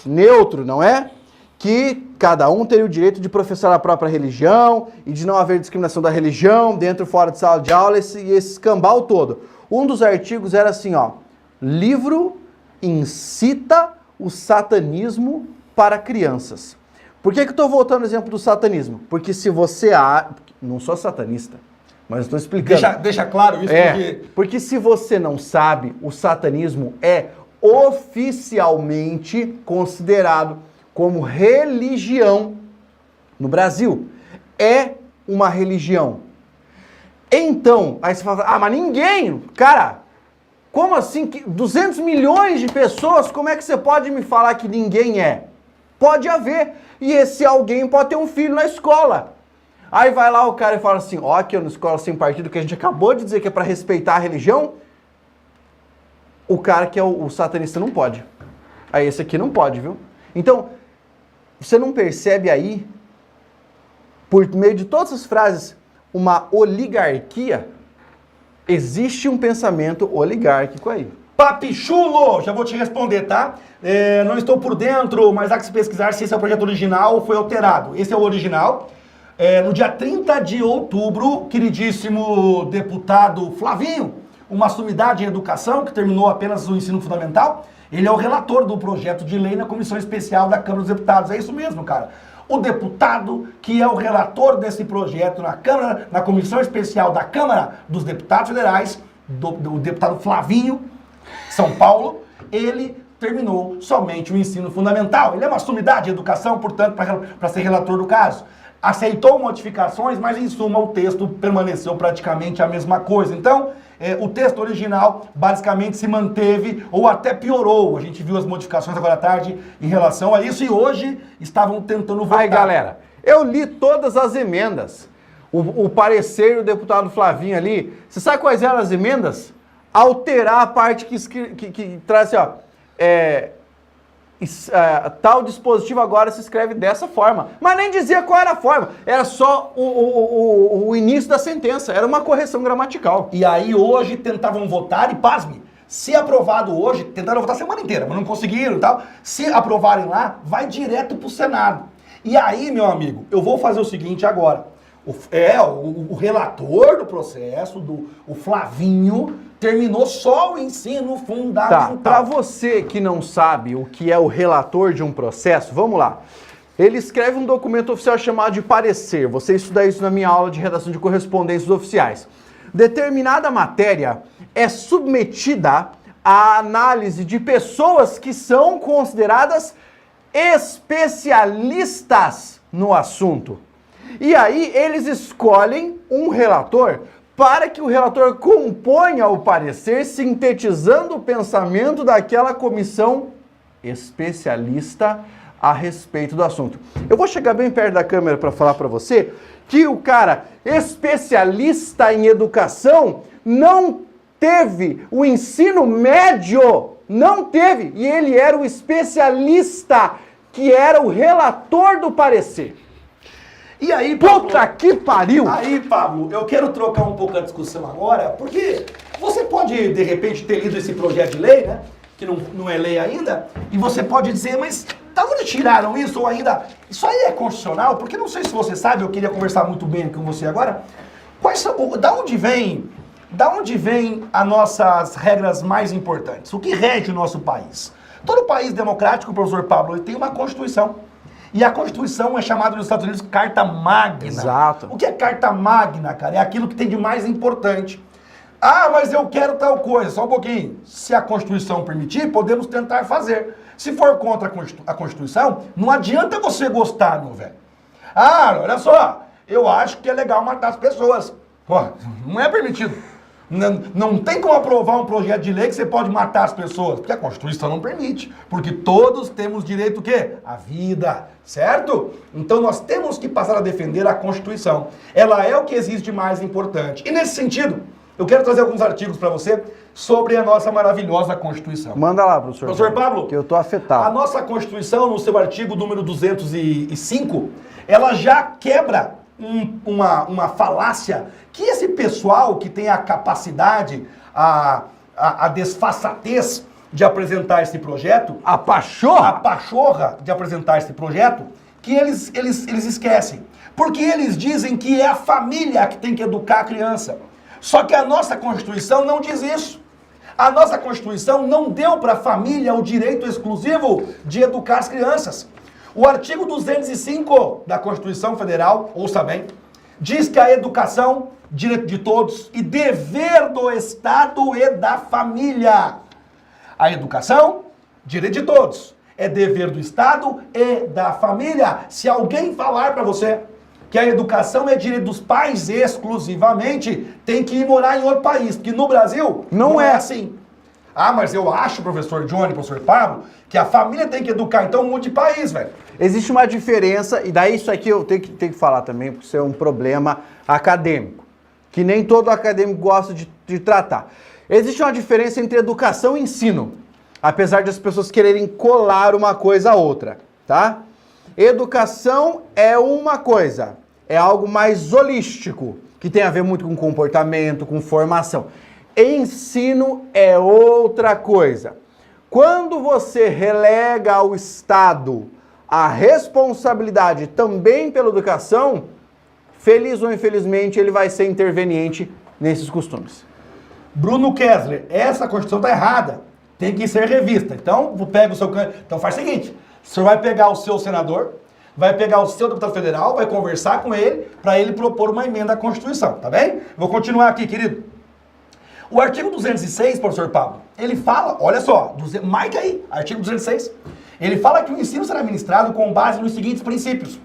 neutro, não é? Que cada um teria o direito de professar a própria religião e de não haver discriminação da religião dentro e fora de sala de aula, esse escambau todo. Um dos artigos era assim, ó, livro incita o satanismo para crianças. Por que eu estou voltando ao exemplo do satanismo? Porque se você... Não sou satanista, mas estou explicando. Deixa claro isso, porque se você não sabe, o satanismo é oficialmente considerado como religião no Brasil. É uma religião. Então, aí você fala, mas ninguém, cara, como assim? 200 milhões de pessoas, como é que você pode me falar que ninguém é? Pode haver. E esse alguém pode ter um filho na escola. Aí vai lá o cara e fala assim, ó, aqui na Escola Sem Partido, que a gente acabou de dizer que é para respeitar a religião, o cara que é o satanista não pode. Aí esse aqui não pode, viu? Então, você não percebe aí, por meio de todas as frases, uma oligarquia? Existe um pensamento oligárquico aí. Papichulo! Já vou te responder, tá? Não estou por dentro, mas há que se pesquisar se esse é o projeto original ou foi alterado. Esse é o original. No dia 30 de outubro, queridíssimo deputado Flavinho, uma sumidade em educação, que terminou apenas o ensino fundamental, ele é o relator do projeto de lei na Comissão Especial da Câmara dos Deputados. É isso mesmo, cara. O deputado que é o relator desse projeto na Câmara, na Comissão Especial da Câmara dos Deputados Federais, do deputado Flavinho, São Paulo, ele terminou somente o ensino fundamental. Ele é uma sumidade em educação, portanto, para ser relator do caso. Aceitou modificações, mas em suma o texto permaneceu praticamente a mesma coisa. Então, o texto original basicamente se manteve ou até piorou. A gente viu as modificações agora à tarde em relação a isso e hoje estavam tentando votar. Aí, galera, eu li todas as emendas. O parecer do deputado Flavinho ali, você sabe quais eram as emendas? Alterar a parte que traz assim, ó, tal dispositivo agora se escreve dessa forma. Mas nem dizia qual era a forma, era só o início da sentença, era uma correção gramatical. E aí hoje tentavam votar e, pasme, se aprovado hoje, tentaram votar a semana inteira, mas não conseguiram e tal, se aprovarem lá, vai direto pro Senado. E aí, meu amigo, eu vou fazer o seguinte agora. O relator do processo, o Flavinho, terminou só o ensino fundamental. Tá, para você que não sabe o que é o relator de um processo, vamos lá. Ele escreve um documento oficial chamado de parecer. Você estuda isso na minha aula de redação de correspondências oficiais. Determinada matéria é submetida à análise de pessoas que são consideradas especialistas no assunto. E aí eles escolhem um relator para que o relator componha o parecer, sintetizando o pensamento daquela comissão especialista a respeito do assunto. Eu vou chegar bem perto da câmera para falar para você que o cara especialista em educação não teve o ensino médio, não teve, e ele era o especialista que era o relator do parecer. E aí, Pablo, puta que pariu! Aí, Pablo, eu quero trocar um pouco a discussão agora, porque você pode, de repente, ter lido esse projeto de lei, né? Que não é lei ainda, e você pode dizer, mas da onde tiraram isso? Ou ainda, isso aí é constitucional? Porque não sei se você sabe, eu queria conversar muito bem com você agora. Da onde vem as nossas regras mais importantes? O que rege o nosso país? Todo país democrático, professor Pablo, ele tem uma Constituição. E a Constituição é chamada nos Estados Unidos Carta Magna. Exato. O que é Carta Magna, cara? É aquilo que tem de mais importante. Ah, mas eu quero tal coisa. Só um pouquinho. Se a Constituição permitir, podemos tentar fazer. Se for contra a Constituição, não adianta você gostar, meu velho. Ah, olha só. Eu acho que é legal matar as pessoas. Pô, não é permitido. Não tem como aprovar um projeto de lei que você pode matar as pessoas, porque a Constituição não permite, porque todos temos direito o quê? À vida, certo? Então nós temos que passar a defender a Constituição. Ela é o que existe de mais importante. E nesse sentido, eu quero trazer alguns artigos para você sobre a nossa maravilhosa Constituição. Manda lá, professor. Professor Pablo, que eu tô afetado. A nossa Constituição, no seu artigo número 205, ela já quebra uma falácia que esse pessoal que tem a capacidade, a desfaçatez de apresentar esse projeto, a pachorra de apresentar esse projeto, que eles esquecem. Porque eles dizem que é a família que tem que educar a criança. Só que a nossa Constituição não diz isso. A nossa Constituição não deu para a família o direito exclusivo de educar as crianças. O artigo 205 da Constituição Federal, ouça bem, diz que a educação, direito de todos e dever do Estado e da família. A educação, direito de todos, é dever do Estado e da família. Se alguém falar para você que a educação é direito dos pais exclusivamente, tem que ir morar em outro país, porque no Brasil não é assim. Ah, mas eu acho, professor Johnny, professor Pablo, que a família tem que educar, então mude de país, velho. Existe uma diferença, e daí isso aqui eu tenho que falar também, porque isso é um problema acadêmico, que nem todo acadêmico gosta de tratar. Existe uma diferença entre educação e ensino, apesar de as pessoas quererem colar uma coisa a outra, tá? Educação é uma coisa, é algo mais holístico, que tem a ver muito com comportamento, com formação. Ensino é outra coisa. Quando você relega ao Estado a responsabilidade também pela educação, feliz ou infelizmente, ele vai ser interveniente nesses costumes. Bruno Kessler, essa Constituição está errada. Tem que ser revista. Então, pega o seu... Então faz o seguinte, o senhor vai pegar o seu senador, vai pegar o seu deputado federal, vai conversar com ele, para ele propor uma emenda à Constituição, tá bem? Vou continuar aqui, querido. O artigo 206, professor Pablo, ele fala, olha só, marca aí, artigo 206, ele fala que o ensino será ministrado com base nos seguintes princípios.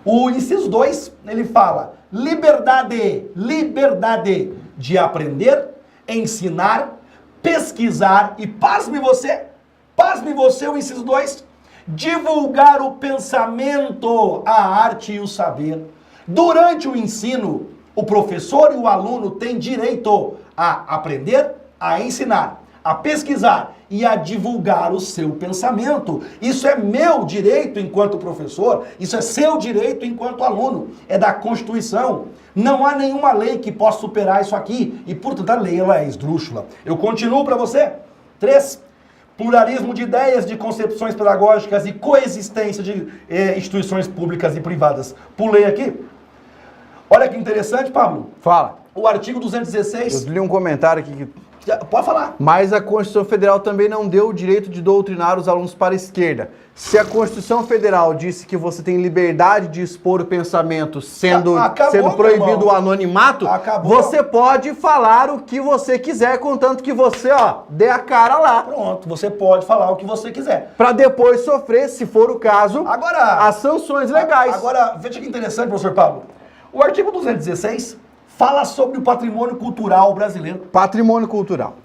O inciso 2, ele fala liberdade de aprender, ensinar, pesquisar e, pasme você, o inciso 2, divulgar o pensamento, a arte e o saber. Durante o ensino, o professor e o aluno têm direito a aprender, a ensinar, a pesquisar e a divulgar o seu pensamento. Isso é meu direito enquanto professor, isso é seu direito enquanto aluno, é da Constituição. Não há nenhuma lei que possa superar isso aqui e, portanto, a lei ela é esdrúxula. Eu continuo para você. 3. Pluralismo de ideias, de concepções pedagógicas e coexistência de instituições públicas e privadas. Pulei aqui. Olha que interessante, Pablo. Fala. O artigo 216... Eu li um comentário aqui que... Pode falar. Mas a Constituição Federal também não deu o direito de doutrinar os alunos para a esquerda. Se a Constituição Federal disse que você tem liberdade de expor o pensamento sendo proibido o anonimato, você pode falar o que você quiser, contanto que você, dê a cara lá. Pronto, você pode falar o que você quiser. Para depois sofrer, se for o caso, as sanções legais. Agora, veja que interessante, professor Pablo. O artigo 216... fala sobre o patrimônio cultural brasileiro. Patrimônio cultural.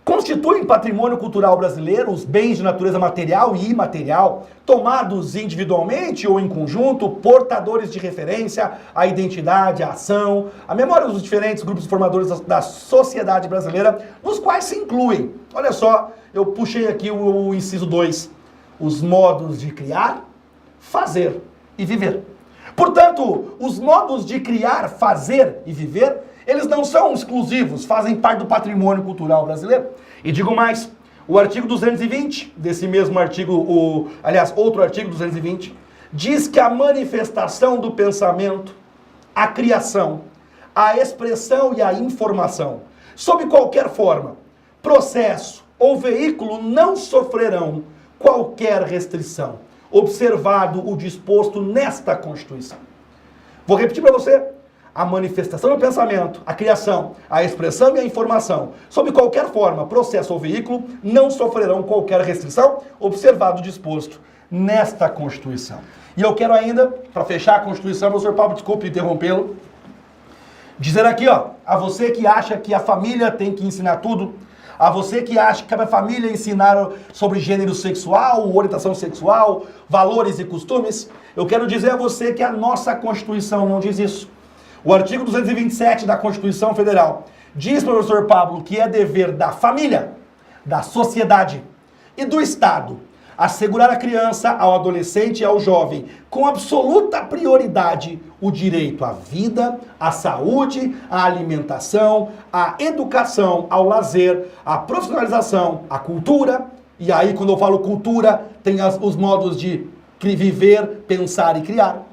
Constituem patrimônio cultural brasileiro os bens de natureza material e imaterial, tomados individualmente ou em conjunto, portadores de referência à identidade, à ação, à memória dos diferentes grupos formadores da sociedade brasileira, nos quais se incluem, olha só, eu puxei aqui o inciso 2, os modos de criar, fazer e viver. Portanto, os modos de criar, fazer e viver, eles não são exclusivos, fazem parte do patrimônio cultural brasileiro. E digo mais, o artigo 220, desse mesmo artigo, outro artigo 220, diz que a manifestação do pensamento, a criação, a expressão e a informação, sob qualquer forma, processo ou veículo, não sofrerão qualquer restrição, observado o disposto nesta Constituição. Vou repetir para você. A manifestação do pensamento, a criação, a expressão e a informação, sob qualquer forma, processo ou veículo, não sofrerão qualquer restrição, observado o disposto nesta Constituição. E eu quero ainda, para fechar a Constituição, professor Pablo, desculpe interrompê-lo, dizer aqui, a você que acha que a família tem que ensinar tudo, a você que acha que cabe a família ensinar sobre gênero sexual, orientação sexual, valores e costumes, eu quero dizer a você que a nossa Constituição não diz isso. O artigo 227 da Constituição Federal diz, professor Pablo, que é dever da família, da sociedade e do Estado assegurar à criança, ao adolescente e ao jovem, com absoluta prioridade, o direito à vida, à saúde, à alimentação, à educação, ao lazer, à profissionalização, à cultura. E aí, quando eu falo cultura, tem os modos de viver, pensar e criar.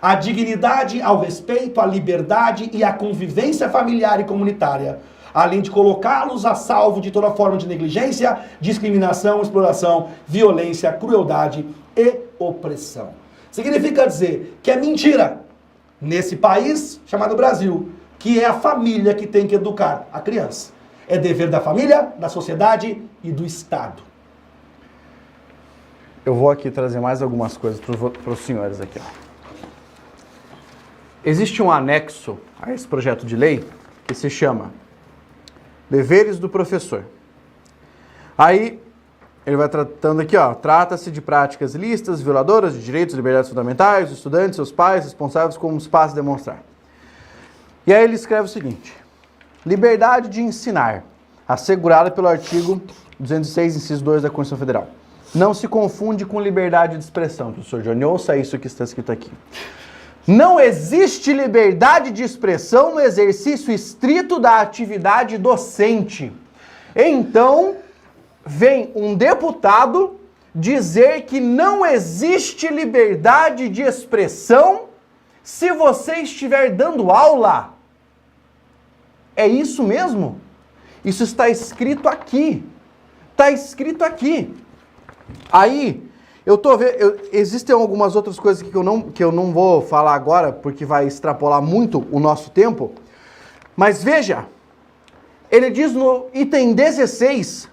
A dignidade, ao respeito, à liberdade e à convivência familiar e comunitária, além de colocá-los a salvo de toda forma de negligência, discriminação, exploração, violência, crueldade e opressão. Significa dizer que é mentira, nesse país chamado Brasil, que é a família que tem que educar a criança. É dever da família, da sociedade e do Estado. Eu vou aqui trazer mais algumas coisas para os senhores aqui. Existe um anexo a esse projeto de lei que se chama Deveres do Professor. Aí, ele vai tratando aqui, trata-se de práticas ilícitas, violadoras de direitos e liberdades fundamentais, dos estudantes, seus pais, responsáveis como os pais demonstrar. E aí ele escreve o seguinte: liberdade de ensinar, assegurada pelo artigo 206, inciso 2 da Constituição Federal. Não se confunde com liberdade de expressão, professor Johnny, ouça isso que está escrito aqui. Não existe liberdade de expressão no exercício estrito da atividade docente. Então, vem um deputado dizer que não existe liberdade de expressão se você estiver dando aula. É isso mesmo? Isso está escrito aqui. Está escrito aqui. Aí, eu tô vendo, existem algumas outras coisas que eu não vou falar agora, porque vai extrapolar muito o nosso tempo. Mas veja, ele diz no item 16,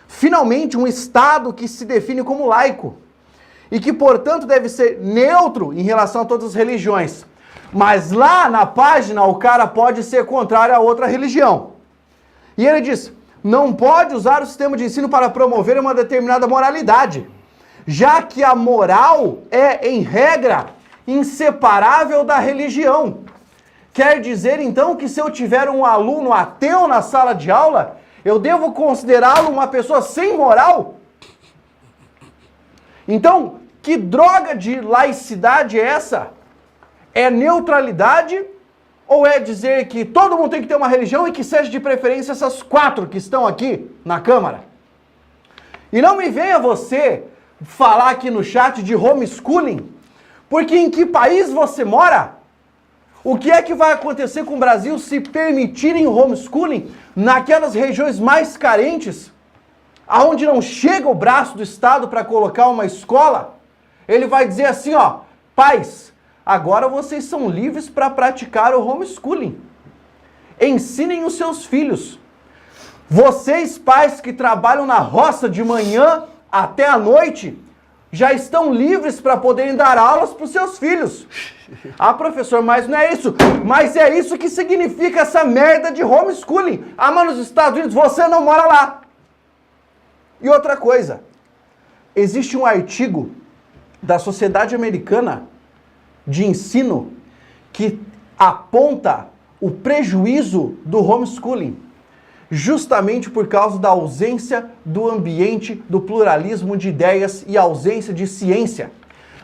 finalmente um Estado que se define como laico e que, portanto, deve ser neutro em relação a todas as religiões. Mas lá na página o cara pode ser contrário a outra religião. E ele diz, não pode usar o sistema de ensino para promover uma determinada moralidade, já que a moral é, em regra, inseparável da religião. Quer dizer, então, que se eu tiver um aluno ateu na sala de aula, eu devo considerá-lo uma pessoa sem moral? Então, que droga de laicidade é essa? É neutralidade ou é dizer que todo mundo tem que ter uma religião e que seja de preferência essas 4 que estão aqui na Câmara? E não me venha você falar aqui no chat de homeschooling, porque em que país você mora? O que é que vai acontecer com o Brasil se permitirem o homeschooling naquelas regiões mais carentes, aonde não chega o braço do Estado para colocar uma escola? Ele vai dizer assim, ó, pais, agora vocês são livres para praticar o homeschooling. Ensinem os seus filhos. Vocês, pais que trabalham na roça de manhã até a noite, já estão livres para poderem dar aulas para os seus filhos. Ah, professor, mas não é isso. Mas é isso que significa essa merda de homeschooling. Ah, mas nos Estados Unidos você não mora lá. E outra coisa, existe um artigo da Sociedade Americana de Ensino que aponta o prejuízo do homeschooling, justamente por causa da ausência do ambiente do pluralismo de ideias e ausência de ciência.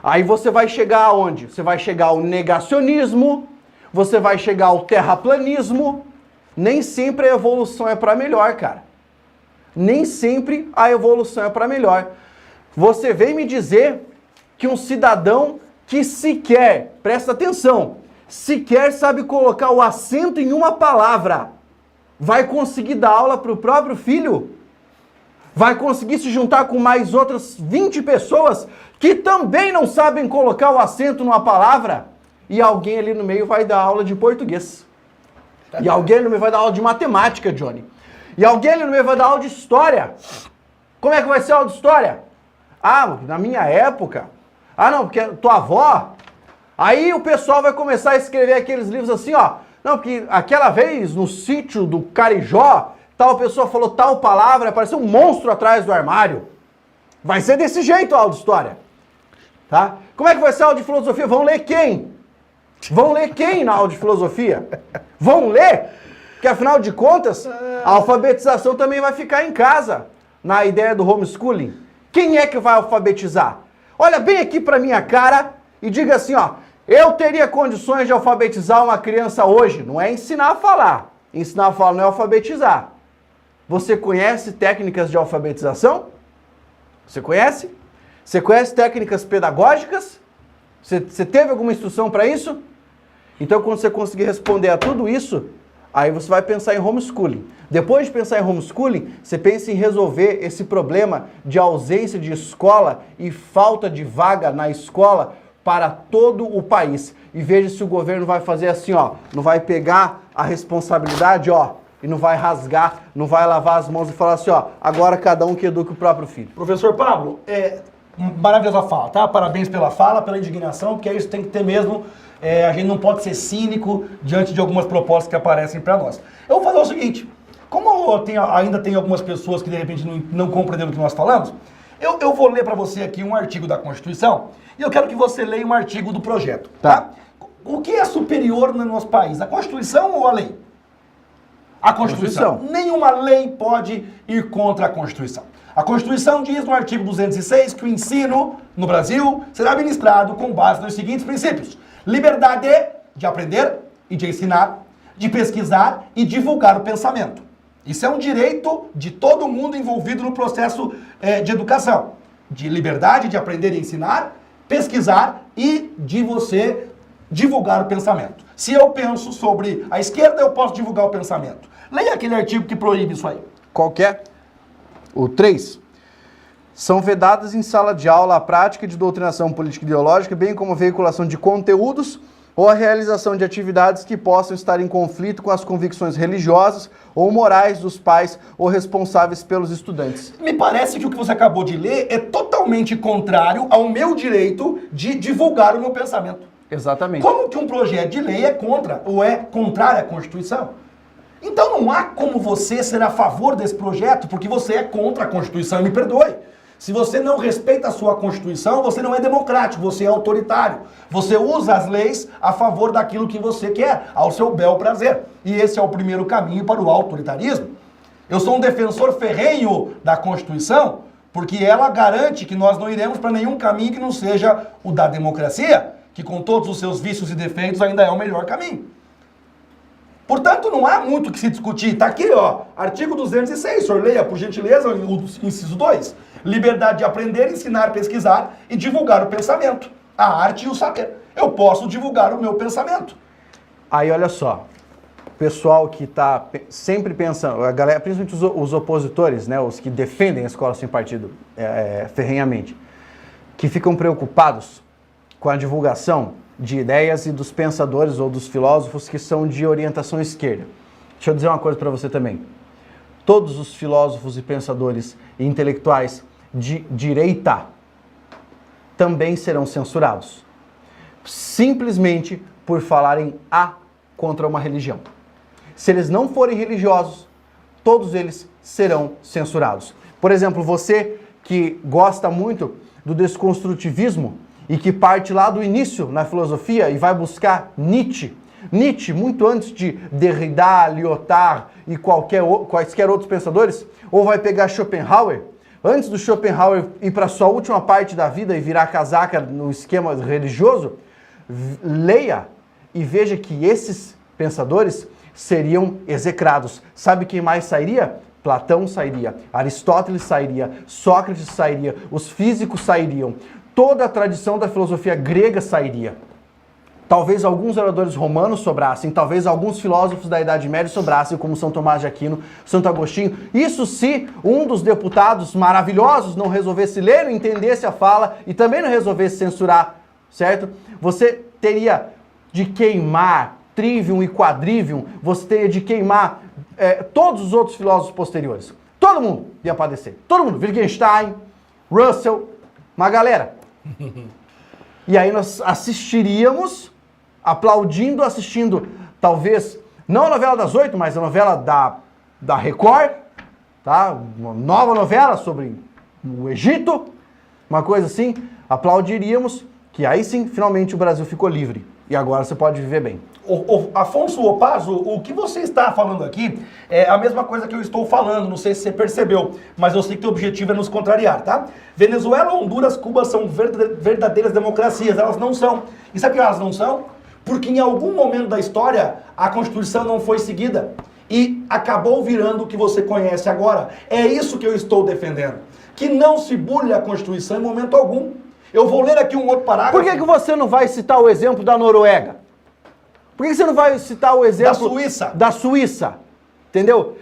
Aí você vai chegar aonde? Você vai chegar ao negacionismo, você vai chegar ao terraplanismo. Nem sempre a evolução é para melhor, cara. Nem sempre a evolução é para melhor. Você vem me dizer que um cidadão que sequer, presta atenção, sequer sabe colocar o acento em uma palavra, vai conseguir dar aula para o próprio filho? Vai conseguir se juntar com mais outras 20 pessoas que também não sabem colocar o acento numa palavra? E alguém ali no meio vai dar aula de português. E alguém ali no meio vai dar aula de matemática, Johnny. E alguém ali no meio vai dar aula de história. Como é que vai ser a aula de história? Ah, na minha época. Ah, não, porque tua avó. Aí o pessoal vai começar a escrever aqueles livros assim, ó. Não, porque aquela vez no sítio do Carijó, tal pessoa falou tal palavra, apareceu um monstro atrás do armário. Vai ser desse jeito a aula de história. Tá? Como é que vai ser a aula de filosofia? Vão ler quem? Vão ler quem na aula de filosofia? Vão ler? Porque afinal de contas, a alfabetização também vai ficar em casa, na ideia do homeschooling. Quem é que vai alfabetizar? Olha bem aqui pra minha cara e diga assim, ó, eu teria condições de alfabetizar uma criança hoje. Não é ensinar a falar. Ensinar a falar não é alfabetizar. Você conhece técnicas de alfabetização? Você conhece? Você conhece técnicas pedagógicas? Você teve alguma instrução para isso? Então, quando você conseguir responder a tudo isso, aí você vai pensar em homeschooling. Depois de pensar em homeschooling, você pensa em resolver esse problema de ausência de escola e falta de vaga na escola para todo o país. E veja se o governo vai fazer assim, ó, não vai pegar a responsabilidade, ó, e não vai rasgar, não vai lavar as mãos e falar assim, ó, agora cada um que eduque o próprio filho. Professor Pablo, maravilhosa fala, tá? Parabéns pela fala, pela indignação, porque é isso que tem que ter mesmo. A gente não pode ser cínico diante de algumas propostas que aparecem para nós. Eu vou fazer o seguinte, como ainda tem algumas pessoas que de repente não compreenderam o que nós falamos, eu vou ler para você aqui um artigo da Constituição e eu quero que você leia um artigo do projeto, tá? O que é superior no nosso país, a Constituição ou a lei? A Constituição. Nenhuma lei pode ir contra a Constituição. A Constituição diz no artigo 206 que o ensino no Brasil será ministrado com base nos seguintes princípios: liberdade de aprender e de ensinar, de pesquisar e divulgar o pensamento. Isso é um direito de todo mundo envolvido no processo de educação. De liberdade de aprender e ensinar, pesquisar e de você divulgar o pensamento. Se eu penso sobre a esquerda, eu posso divulgar o pensamento. Leia aquele artigo que proíbe isso aí. Qual que é? O 3. São vedadas em sala de aula a prática de doutrinação política e ideológica, bem como a veiculação de conteúdos ou a realização de atividades que possam estar em conflito com as convicções religiosas ou morais dos pais ou responsáveis pelos estudantes. Me parece que o que você acabou de ler é totalmente contrário ao meu direito de divulgar o meu pensamento. Exatamente. Como que um projeto de lei é contra ou é contrário à Constituição? Então não há como você ser a favor desse projeto, porque você é contra a Constituição, e me perdoe. Se você não respeita a sua Constituição, você não é democrático, você é autoritário. Você usa as leis a favor daquilo que você quer, ao seu bel prazer. E esse é o primeiro caminho para o autoritarismo. Eu sou um defensor ferrenho da Constituição, porque ela garante que nós não iremos para nenhum caminho que não seja o da democracia, que com todos os seus vícios e defeitos ainda é o melhor caminho. Portanto, não há muito o que se discutir. Está aqui, ó, artigo 206, o senhor leia, por gentileza, o inciso 2. Liberdade de aprender, ensinar, pesquisar e divulgar o pensamento, a arte e o saber. Eu posso divulgar o meu pensamento. Aí, olha só, o pessoal que está sempre pensando, a galera, principalmente os opositores, né, os que defendem a escola sem partido ferrenhamente, que ficam preocupados com a divulgação de ideias e dos pensadores ou dos filósofos que são de orientação esquerda. Deixa eu dizer uma coisa para você também. Todos os filósofos e pensadores e intelectuais de direita também serão censurados, simplesmente por falarem contra uma religião. Se eles não forem religiosos, todos eles serão censurados. Por exemplo, você que gosta muito do desconstrutivismo e que parte lá do início na filosofia e vai buscar Nietzsche. Nietzsche, muito antes de Derrida, Lyotard e quaisquer outros pensadores, ou vai pegar Schopenhauer, antes do Schopenhauer ir para a sua última parte da vida e virar casaca no esquema religioso, leia e veja que esses pensadores seriam execrados. Sabe quem mais sairia? Platão sairia, Aristóteles sairia, Sócrates sairia, os físicos sairiam, toda a tradição da filosofia grega sairia. Talvez alguns oradores romanos sobrassem, talvez alguns filósofos da Idade Média sobrassem, como São Tomás de Aquino, Santo Agostinho. Isso se um dos deputados maravilhosos não resolvesse ler, não entendesse a fala e também não resolvesse censurar, certo? Você teria de queimar Trivium e Quadrivium, você teria de queimar todos os outros filósofos posteriores. Todo mundo ia padecer. Todo mundo. Wittgenstein, Russell, uma galera. E aí nós assistiríamos, assistindo, talvez, não a novela das 8, mas a novela da Record, tá? Uma nova novela sobre o Egito, uma coisa assim, aplaudiríamos que aí sim, finalmente o Brasil ficou livre. E agora você pode viver bem. Afonso Opazo, o que você está falando aqui é a mesma coisa que eu estou falando, não sei se você percebeu, mas eu sei que o objetivo é nos contrariar, tá? Venezuela, Honduras, Cuba são verdadeiras democracias, elas não são. E sabe por que elas não são? Porque em algum momento da história a Constituição não foi seguida e acabou virando o que você conhece agora. É isso que eu estou defendendo, que não se burle a Constituição em momento algum. Eu vou ler aqui um outro parágrafo. Por que você não vai citar o exemplo da Noruega? Por que você não vai citar o exemplo da Suíça? Entendeu?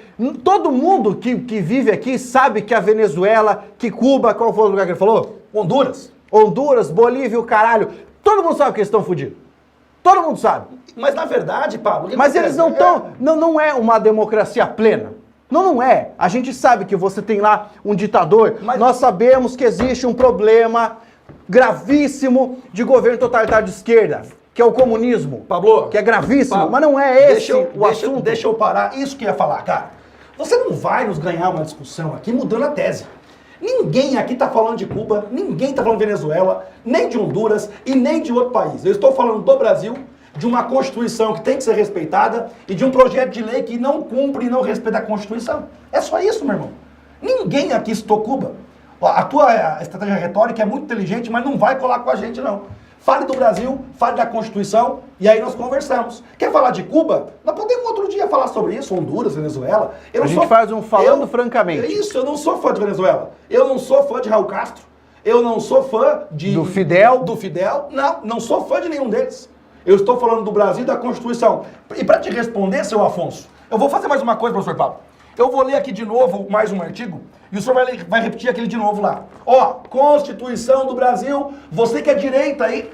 Todo mundo que vive aqui sabe que a Venezuela, que Cuba, qual foi o lugar que ele falou? Honduras, Bolívia, o caralho. Todo mundo sabe que eles estão fodidos. Todo mundo sabe. Mas na verdade, Pablo... Mas eles não estão... Não é uma democracia plena. Não é. A gente sabe que você tem lá um ditador. Mas nós sabemos que existe um problema gravíssimo de governo totalitário de esquerda, que é o comunismo. Pablo, que é gravíssimo, Pablo, mas não é esse o assunto. Deixa eu parar. Isso que eu ia falar, cara. Você não vai nos ganhar uma discussão aqui mudando a tese. Ninguém aqui está falando de Cuba, ninguém está falando de Venezuela, nem de Honduras e nem de outro país. Eu estou falando do Brasil, de uma Constituição que tem que ser respeitada e de um projeto de lei que não cumpre e não respeita a Constituição. É só isso, meu irmão. Ninguém aqui citou Cuba. A tua estratégia retórica é muito inteligente, mas não vai colar com a gente, não. Fale do Brasil, fale da Constituição e aí nós conversamos. Quer falar de Cuba? Nós podemos outro dia falar sobre isso, Honduras, Venezuela. A gente faz um falando francamente. É isso, eu não sou fã de Venezuela. Eu não sou fã de Raul Castro. Eu não sou fã do Fidel. Não sou fã de nenhum deles. Eu estou falando do Brasil e da Constituição. E para te responder, seu Afonso, eu vou fazer mais uma coisa, professor Pablo. Eu vou ler aqui de novo mais um artigo e o senhor vai repetir aquele de novo lá. Ó, Constituição do Brasil, você que é direita aí.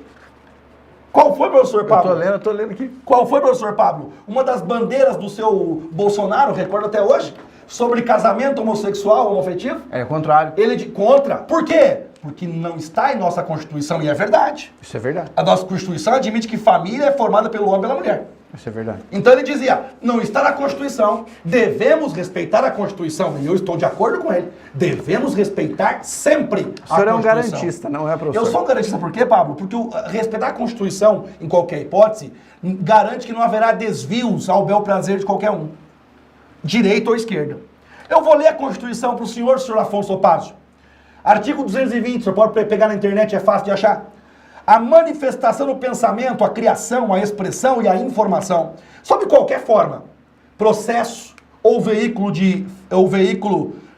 Qual foi, professor Pablo? Eu tô lendo aqui. Qual foi, professor Pablo? Uma das bandeiras do seu Bolsonaro, recordo até hoje, sobre casamento homossexual, homoafetivo? É o contrário. Ele de contra. Por quê? Porque não está em nossa Constituição e é verdade. Isso é verdade. A nossa Constituição admite que família é formada pelo homem e pela mulher. Isso é verdade. Então ele dizia, não está na Constituição, devemos respeitar a Constituição. E eu estou de acordo com ele. Devemos respeitar sempre a Constituição. O senhor é um garantista, não é, professor? Eu sou um garantista por quê, Pablo? Porque respeitar a Constituição, em qualquer hipótese, garante que não haverá desvios ao bel prazer de qualquer um. Direita ou esquerda. Eu vou ler a Constituição para o senhor Afonso Opazio. Artigo 220, o senhor pode pegar na internet, é fácil de achar. A manifestação do pensamento, a criação, a expressão e a informação, sob qualquer forma, processo ou veículo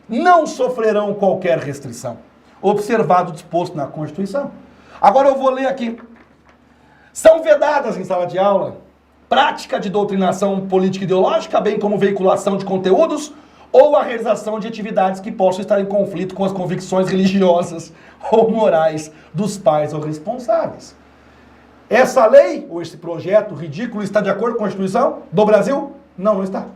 não sofrerão qualquer restrição, observado o disposto na Constituição. Agora eu vou ler aqui. São vedadas em sala de aula prática de doutrinação política e ideológica, bem como veiculação de conteúdos ou a realização de atividades que possam estar em conflito com as convicções religiosas ou morais dos pais ou responsáveis. Essa lei, ou esse projeto ridículo, está de acordo com a Constituição do Brasil? Não, não está.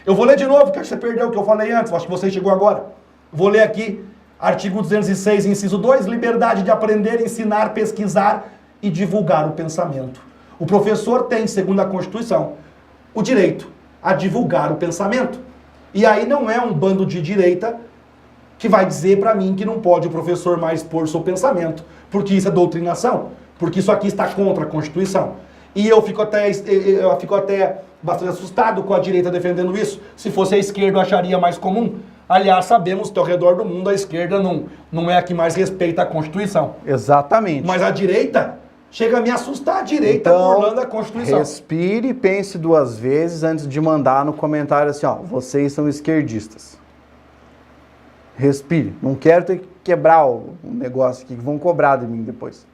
Eu vou ler de novo, que você perdeu o que eu falei antes, acho que você chegou agora. Vou ler aqui, artigo 206, inciso 2, liberdade de aprender, ensinar, pesquisar e divulgar o pensamento. O professor tem, segundo a Constituição, o direito a divulgar o pensamento. E aí não é um bando de direita que vai dizer para mim que não pode o professor mais expor seu pensamento, porque isso é doutrinação, porque isso aqui está contra a Constituição. E eu fico até bastante assustado com a direita defendendo isso. Se fosse a esquerda, eu acharia mais comum. Aliás, sabemos que ao redor do mundo a esquerda não é a que mais respeita a Constituição. Exatamente. Mas a direita chega a me assustar, a direita burlando a Constituição. Respire e pense duas vezes antes de mandar no comentário assim, ó, vocês são esquerdistas. Respire. Não quero ter que quebrar o negócio aqui, que vão cobrar de mim depois.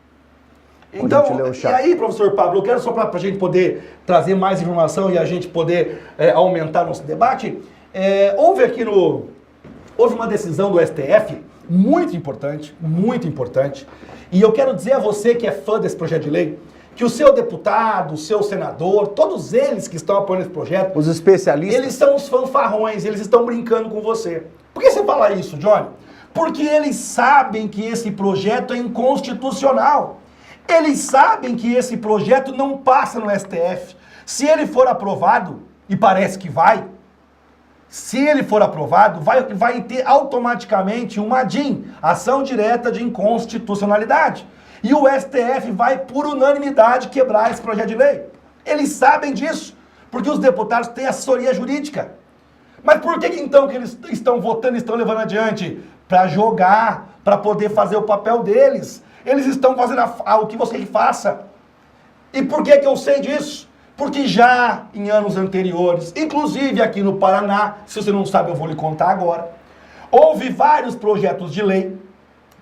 Então, e aí, professor Pablo, eu quero só para a gente poder trazer mais informação e a gente poder aumentar nosso debate, houve uma decisão do STF muito importante, e eu quero dizer a você que é fã desse projeto de lei, que o seu deputado, o seu senador, todos eles que estão apoiando esse projeto, os especialistas, eles são os fanfarrões, eles estão brincando com você. Por que você fala isso, Johnny? Porque eles sabem que esse projeto é inconstitucional. Eles sabem que esse projeto não passa no STF. Se ele for aprovado, e parece que vai, se ele for aprovado, vai ter automaticamente uma ADIM, ação direta de inconstitucionalidade. E o STF vai, por unanimidade, quebrar esse projeto de lei. Eles sabem disso, porque os deputados têm assessoria jurídica. Mas por que então que eles estão votando e estão levando adiante? Para jogar, para poder fazer o papel deles. Eles estão fazendo o que você faça. E por que eu sei disso? Porque já em anos anteriores, inclusive aqui no Paraná, se você não sabe eu vou lhe contar agora, houve vários projetos de lei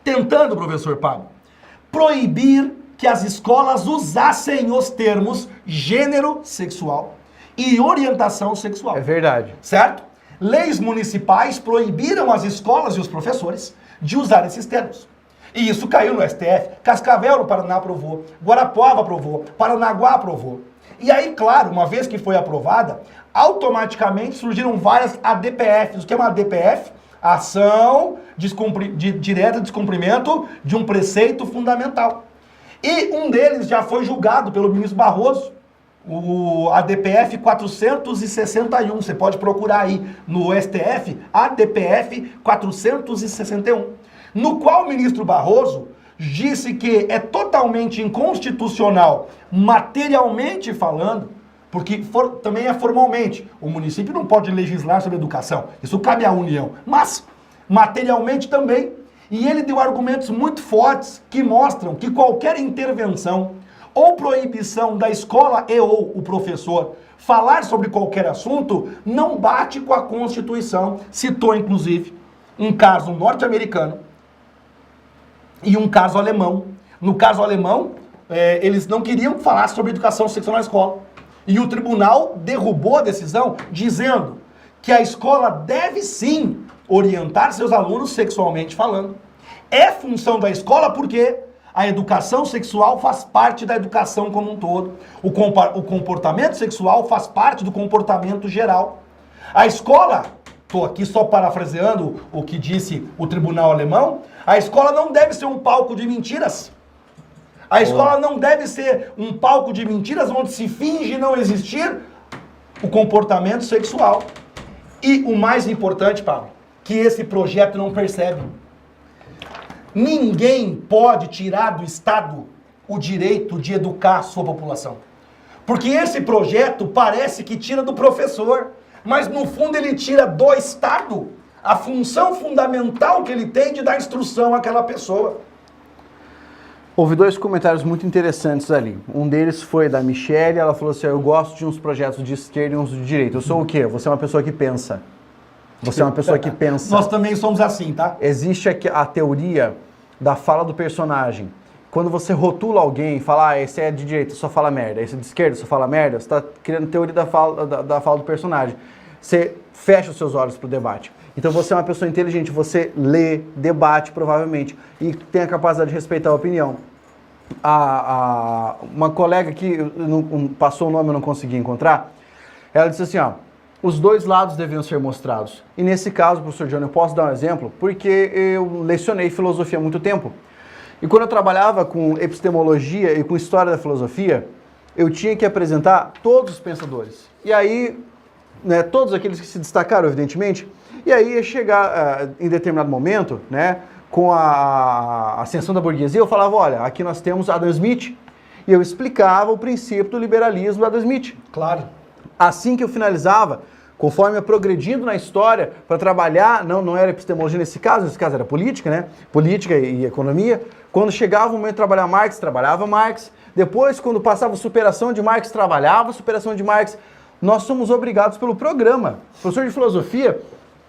tentando, professor Pablo, proibir que as escolas usassem os termos gênero sexual e orientação sexual. É verdade. Certo? Leis municipais proibiram as escolas e os professores de usar esses termos. E isso caiu no STF. Cascavel, no Paraná, aprovou. Guarapuava aprovou. Paranaguá aprovou. E aí, claro, uma vez que foi aprovada, automaticamente surgiram várias ADPFs. O que é uma ADPF? Ação direta de descumprimento de um preceito fundamental. E um deles já foi julgado pelo ministro Barroso, o ADPF 461. Você pode procurar aí no STF, ADPF 461. No qual o ministro Barroso disse que é totalmente inconstitucional, materialmente falando, porque também é formalmente. O município não pode legislar sobre educação, isso cabe à União, mas materialmente também. E ele deu argumentos muito fortes que mostram que qualquer intervenção ou proibição da escola ou o professor falar sobre qualquer assunto não bate com a Constituição. Citou, inclusive, um caso norte-americano e um caso alemão. No caso alemão, eles não queriam falar sobre educação sexual na escola. E o tribunal derrubou a decisão, dizendo que a escola deve sim orientar seus alunos sexualmente falando. É função da escola porque a educação sexual faz parte da educação como um todo. O comportamento sexual faz parte do comportamento geral. A escola, estou aqui só parafraseando o que disse o tribunal alemão, a escola não deve ser um palco de mentiras. A escola não deve ser um palco de mentiras onde se finge não existir o comportamento sexual. E o mais importante, Pablo, que esse projeto não percebe. Ninguém pode tirar do Estado o direito de educar a sua população. Porque esse projeto parece que tira do professor, mas no fundo ele tira do Estado a função fundamental que ele tem de dar instrução àquela pessoa. Houve 2 comentários muito interessantes ali. Um deles foi da Michelle, ela falou assim, eu gosto de uns projetos de esquerda e uns de direita. Eu sou o quê? Você é uma pessoa que pensa. Você é uma pessoa que pensa. Nós também somos assim, tá? Existe a teoria da fala do personagem. Quando você rotula alguém e fala, esse é de direita, só fala merda, esse é de esquerda, só fala merda, você está criando teoria da fala do personagem. Você fecha os seus olhos para o debate. Então você é uma pessoa inteligente, você lê, debate provavelmente e tem a capacidade de respeitar a opinião. Uma colega que passou o nome e eu não consegui encontrar, ela disse assim, os 2 lados deviam ser mostrados. E nesse caso, professor Johnny, eu posso dar um exemplo? Porque eu lecionei filosofia há muito tempo. E quando eu trabalhava com epistemologia e com história da filosofia, eu tinha que apresentar todos os pensadores. E aí, né, todos aqueles que se destacaram, evidentemente, e aí ia chegar em determinado momento, né, com a ascensão da burguesia, eu falava, olha, aqui nós temos Adam Smith, e eu explicava o princípio do liberalismo do Adam Smith. Claro. Assim que eu finalizava, conforme eu progredindo na história, para trabalhar, não era epistemologia nesse caso era política, né? Política e economia. Quando chegava o momento de trabalhar Marx, trabalhava Marx. Depois, quando passava superação de Marx, trabalhava superação de Marx. Nós somos obrigados pelo programa. O professor de filosofia,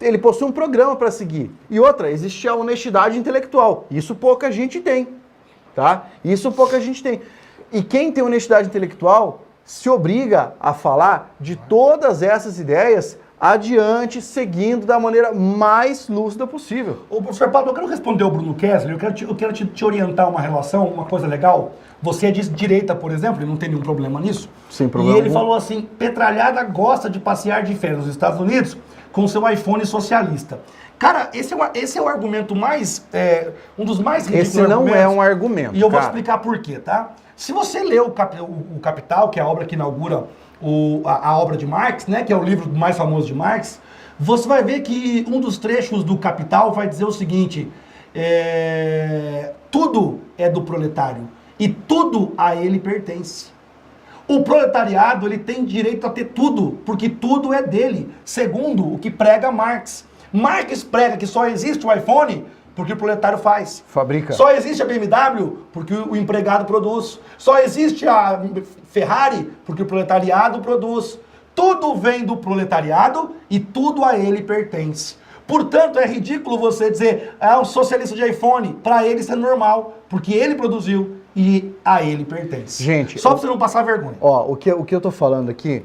ele possui um programa para seguir. E outra, existe a honestidade intelectual. Isso pouca gente tem, tá? Isso pouca gente tem. E quem tem honestidade intelectual se obriga a falar de todas essas ideias adiante, seguindo da maneira mais lúcida possível. Ô, professor Pablo, eu quero responder ao Bruno Kessler, eu quero te orientar uma relação, uma coisa legal. Você é de direita, por exemplo, e não tem nenhum problema nisso. Sem problema. E ele falou assim, Petralhada gosta de passear de férias nos Estados Unidos com seu iPhone socialista. Cara, esse é o argumento mais, um dos mais ridículos Esse não é um argumento, e eu vou explicar por quê, tá? Se você lê o Capital, que é a obra que inaugura a obra de Marx, né, que é o livro mais famoso de Marx, você vai ver que um dos trechos do Capital vai dizer o seguinte, tudo é do proletário e tudo a ele pertence. O proletariado, ele tem direito a ter tudo, porque tudo é dele, segundo o que prega Marx. Marx prega que só existe o iPhone porque o proletário faz. Fabrica. Só existe a BMW porque o empregado produz. Só existe a Ferrari porque o proletariado produz. Tudo vem do proletariado e tudo a ele pertence. Portanto, é ridículo você dizer, o socialista de iPhone, para ele isso é normal, porque ele produziu e a ele pertence. Gente, só para você não passar vergonha. Ó, o que eu tô falando aqui,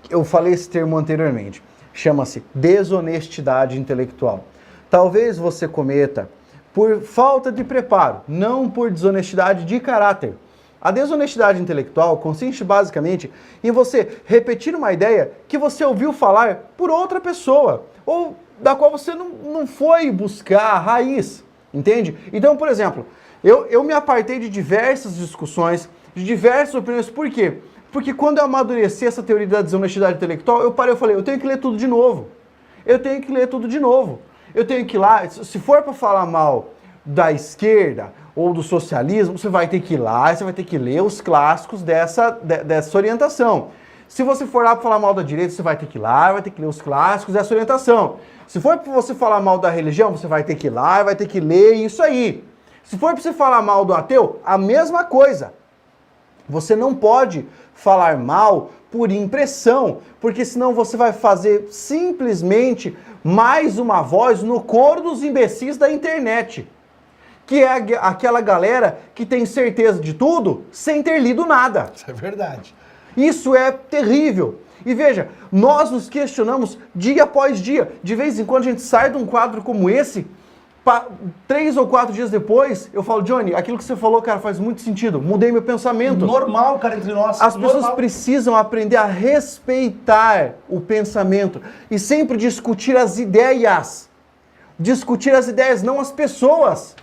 eu falei esse termo anteriormente, chama-se desonestidade intelectual. Talvez você cometa por falta de preparo, não por desonestidade de caráter. A desonestidade intelectual consiste basicamente em você repetir uma ideia que você ouviu falar por outra pessoa, ou da qual você não foi buscar a raiz, entende? Então, por exemplo, eu me apartei de diversas discussões, de diversas opiniões, por quê? Porque quando eu amadureci essa teoria da desonestidade intelectual, eu falei, eu tenho que ler tudo de novo. Eu tenho que ler tudo de novo. Eu tenho que ir lá, se for para falar mal da esquerda ou do socialismo, você vai ter que ir lá, você vai ter que ler os clássicos dessa orientação. Se você for lá para falar mal da direita, você vai ter que ir lá, vai ter que ler os clássicos dessa orientação. Se for para você falar mal da religião, você vai ter que ir lá, vai ter que ler isso aí. Se for para você falar mal do ateu, a mesma coisa. Você não pode falar mal por impressão, porque senão você vai fazer simplesmente mais uma voz no coro dos imbecis da internet, que é aquela galera que tem certeza de tudo sem ter lido nada. Isso é verdade. Isso é terrível. E veja, nós nos questionamos dia após dia. De vez em quando a gente sai de um quadro como esse, 3 ou 4 dias depois, eu falo, Johnny, aquilo que você falou, cara, faz muito sentido. Mudei meu pensamento. Normal, cara, entre nós. As pessoas precisam aprender a respeitar o pensamento e sempre discutir as ideias. Discutir as ideias, não as pessoas.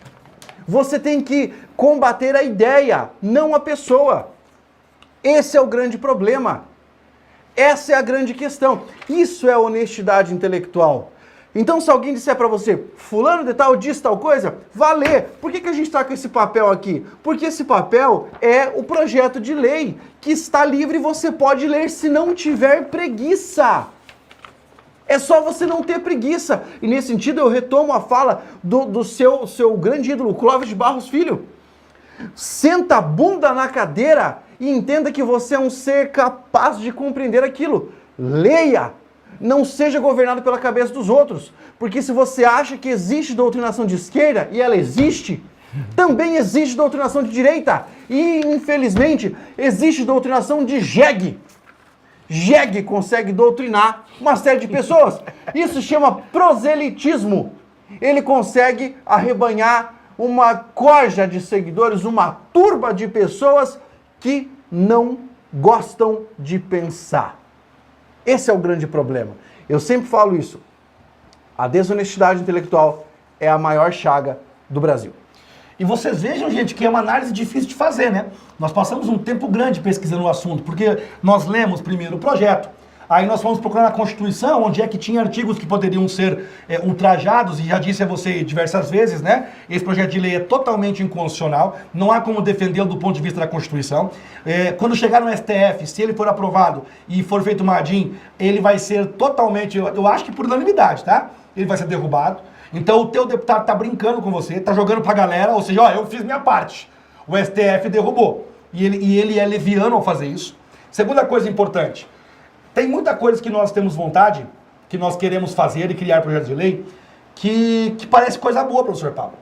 Você tem que combater a ideia, não a pessoa. Esse é o grande problema. Essa é a grande questão. Isso é honestidade intelectual. Então, se alguém disser para você, fulano de tal diz tal coisa, vá ler. Por que a gente está com esse papel aqui? Porque esse papel é o projeto de lei que está livre e você pode ler se não tiver preguiça. É só você não ter preguiça. E nesse sentido eu retomo a fala do seu grande ídolo, Clóvis de Barros Filho. Senta a bunda na cadeira e entenda que você é um ser capaz de compreender aquilo. Leia! Não seja governado pela cabeça dos outros. Porque se você acha que existe doutrinação de esquerda, e ela existe, também existe doutrinação de direita. E, infelizmente, existe doutrinação de jegue. Jegue consegue doutrinar uma série de pessoas. Isso chama proselitismo. Ele consegue arrebanhar uma corja de seguidores, uma turba de pessoas que não gostam de pensar. Esse é o grande problema. Eu sempre falo isso. A desonestidade intelectual é a maior chaga do Brasil. E vocês vejam, gente, que é uma análise difícil de fazer, né? Nós passamos um tempo grande pesquisando o assunto, porque nós lemos primeiro o projeto, aí nós fomos procurar na Constituição, onde é que tinha artigos que poderiam ser ultrajados, e já disse a você diversas vezes, né? Esse projeto de lei é totalmente inconstitucional, não há como defendê-lo do ponto de vista da Constituição. Quando chegar no STF, se ele for aprovado e for feito uma ADIM, ele vai ser totalmente, eu acho que por unanimidade, tá? Ele vai ser derrubado. Então o teu deputado tá brincando com você, tá jogando pra galera, ou seja, ó, eu fiz minha parte. O STF derrubou. E ele é leviano ao fazer isso. Segunda coisa importante, tem muita coisa que nós temos vontade, que nós queremos fazer e criar projetos de lei, que parece coisa boa, professor Pablo.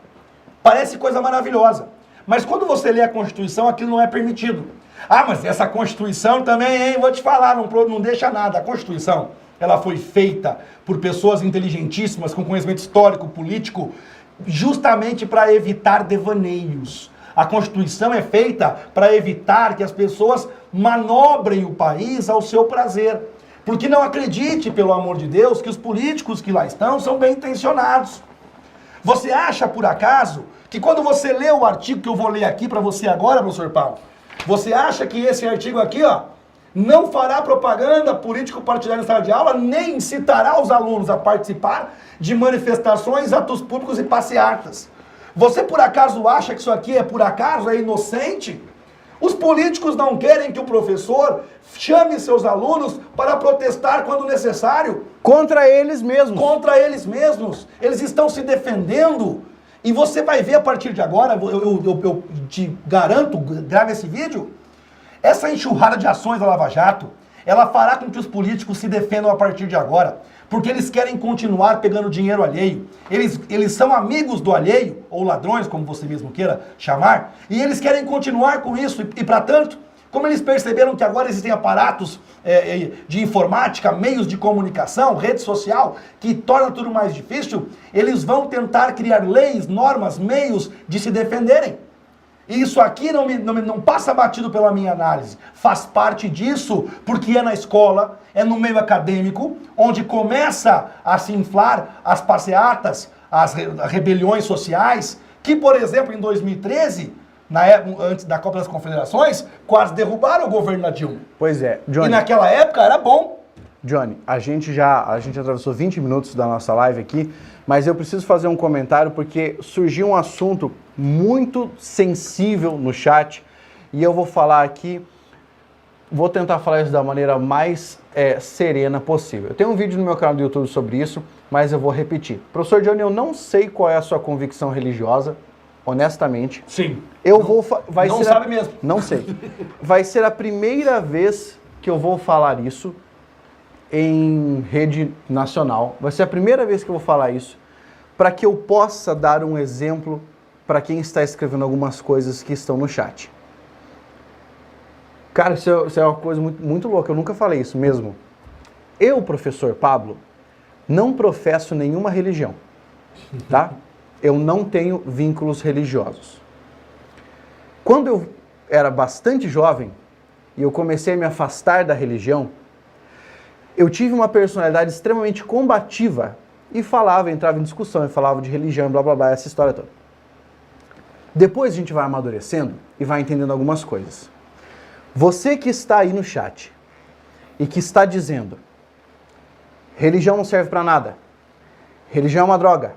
Parece coisa maravilhosa. Mas quando você lê a Constituição, aquilo não é permitido. Ah, mas essa Constituição também, hein, vou te falar, não deixa nada. A Constituição, ela foi feita por pessoas inteligentíssimas, com conhecimento histórico, político, justamente para evitar devaneios. A Constituição é feita para evitar que as pessoas manobrem o país ao seu prazer. Porque não acredite, pelo amor de Deus, que os políticos que lá estão são bem intencionados. Você acha, por acaso, que quando você lê o artigo que eu vou ler aqui para você agora, professor Paulo, você acha que esse artigo aqui, ó, não fará propaganda político-partidária na sala de aula, nem incitará os alunos a participar de manifestações, atos públicos e passeatas? Você por acaso acha que isso aqui é por acaso, é inocente? Os políticos não querem que o professor chame seus alunos para protestar quando necessário? Contra eles mesmos. Contra eles mesmos. Eles estão se defendendo. E você vai ver a partir de agora, eu te garanto, grave esse vídeo, essa enxurrada de ações da Lava Jato, ela fará com que os políticos se defendam a partir de agora, porque eles querem continuar pegando dinheiro alheio. Eles são amigos do alheio, ou ladrões, como você mesmo queira chamar, e eles querem continuar com isso. E para tanto, como eles perceberam que agora existem aparatos de informática, meios de comunicação, rede social, que torna tudo mais difícil, eles vão tentar criar leis, normas, meios de se defenderem. E isso aqui não passa batido pela minha análise. Faz parte disso, porque é na escola, é no meio acadêmico, onde começa a se inflar as passeatas, as rebeliões sociais, que, por exemplo, em 2013, na época, antes da Copa das Confederações, quase derrubaram o governo da Dilma. Pois é, Johnny. E naquela época era bom. Johnny, a gente atravessou 20 minutos da nossa live aqui, mas eu preciso fazer um comentário porque surgiu um assunto muito sensível no chat e eu vou falar aqui, vou tentar falar isso da maneira mais serena possível. Eu tenho um vídeo no meu canal do YouTube sobre isso, mas eu vou repetir. Professor Johnny, eu não sei qual é a sua convicção religiosa, honestamente. Sim. Não sabe mesmo. Não sei. Vai ser a primeira vez que eu vou falar isso em rede nacional. Vai ser a primeira vez que eu vou falar isso, para que eu possa dar um exemplo para quem está escrevendo algumas coisas que estão no chat. Cara, isso é uma coisa muito, muito louca, eu nunca falei isso mesmo. Eu, professor Pablo, não professo nenhuma religião, tá? Eu não tenho vínculos religiosos. Quando eu era bastante jovem e eu comecei a me afastar da religião, eu tive uma personalidade extremamente combativa e entrava em discussão e falava de religião, blá blá blá, essa história toda. Depois a gente vai amadurecendo e vai entendendo algumas coisas. Você que está aí no chat e que está dizendo: religião não serve para nada, religião é uma droga,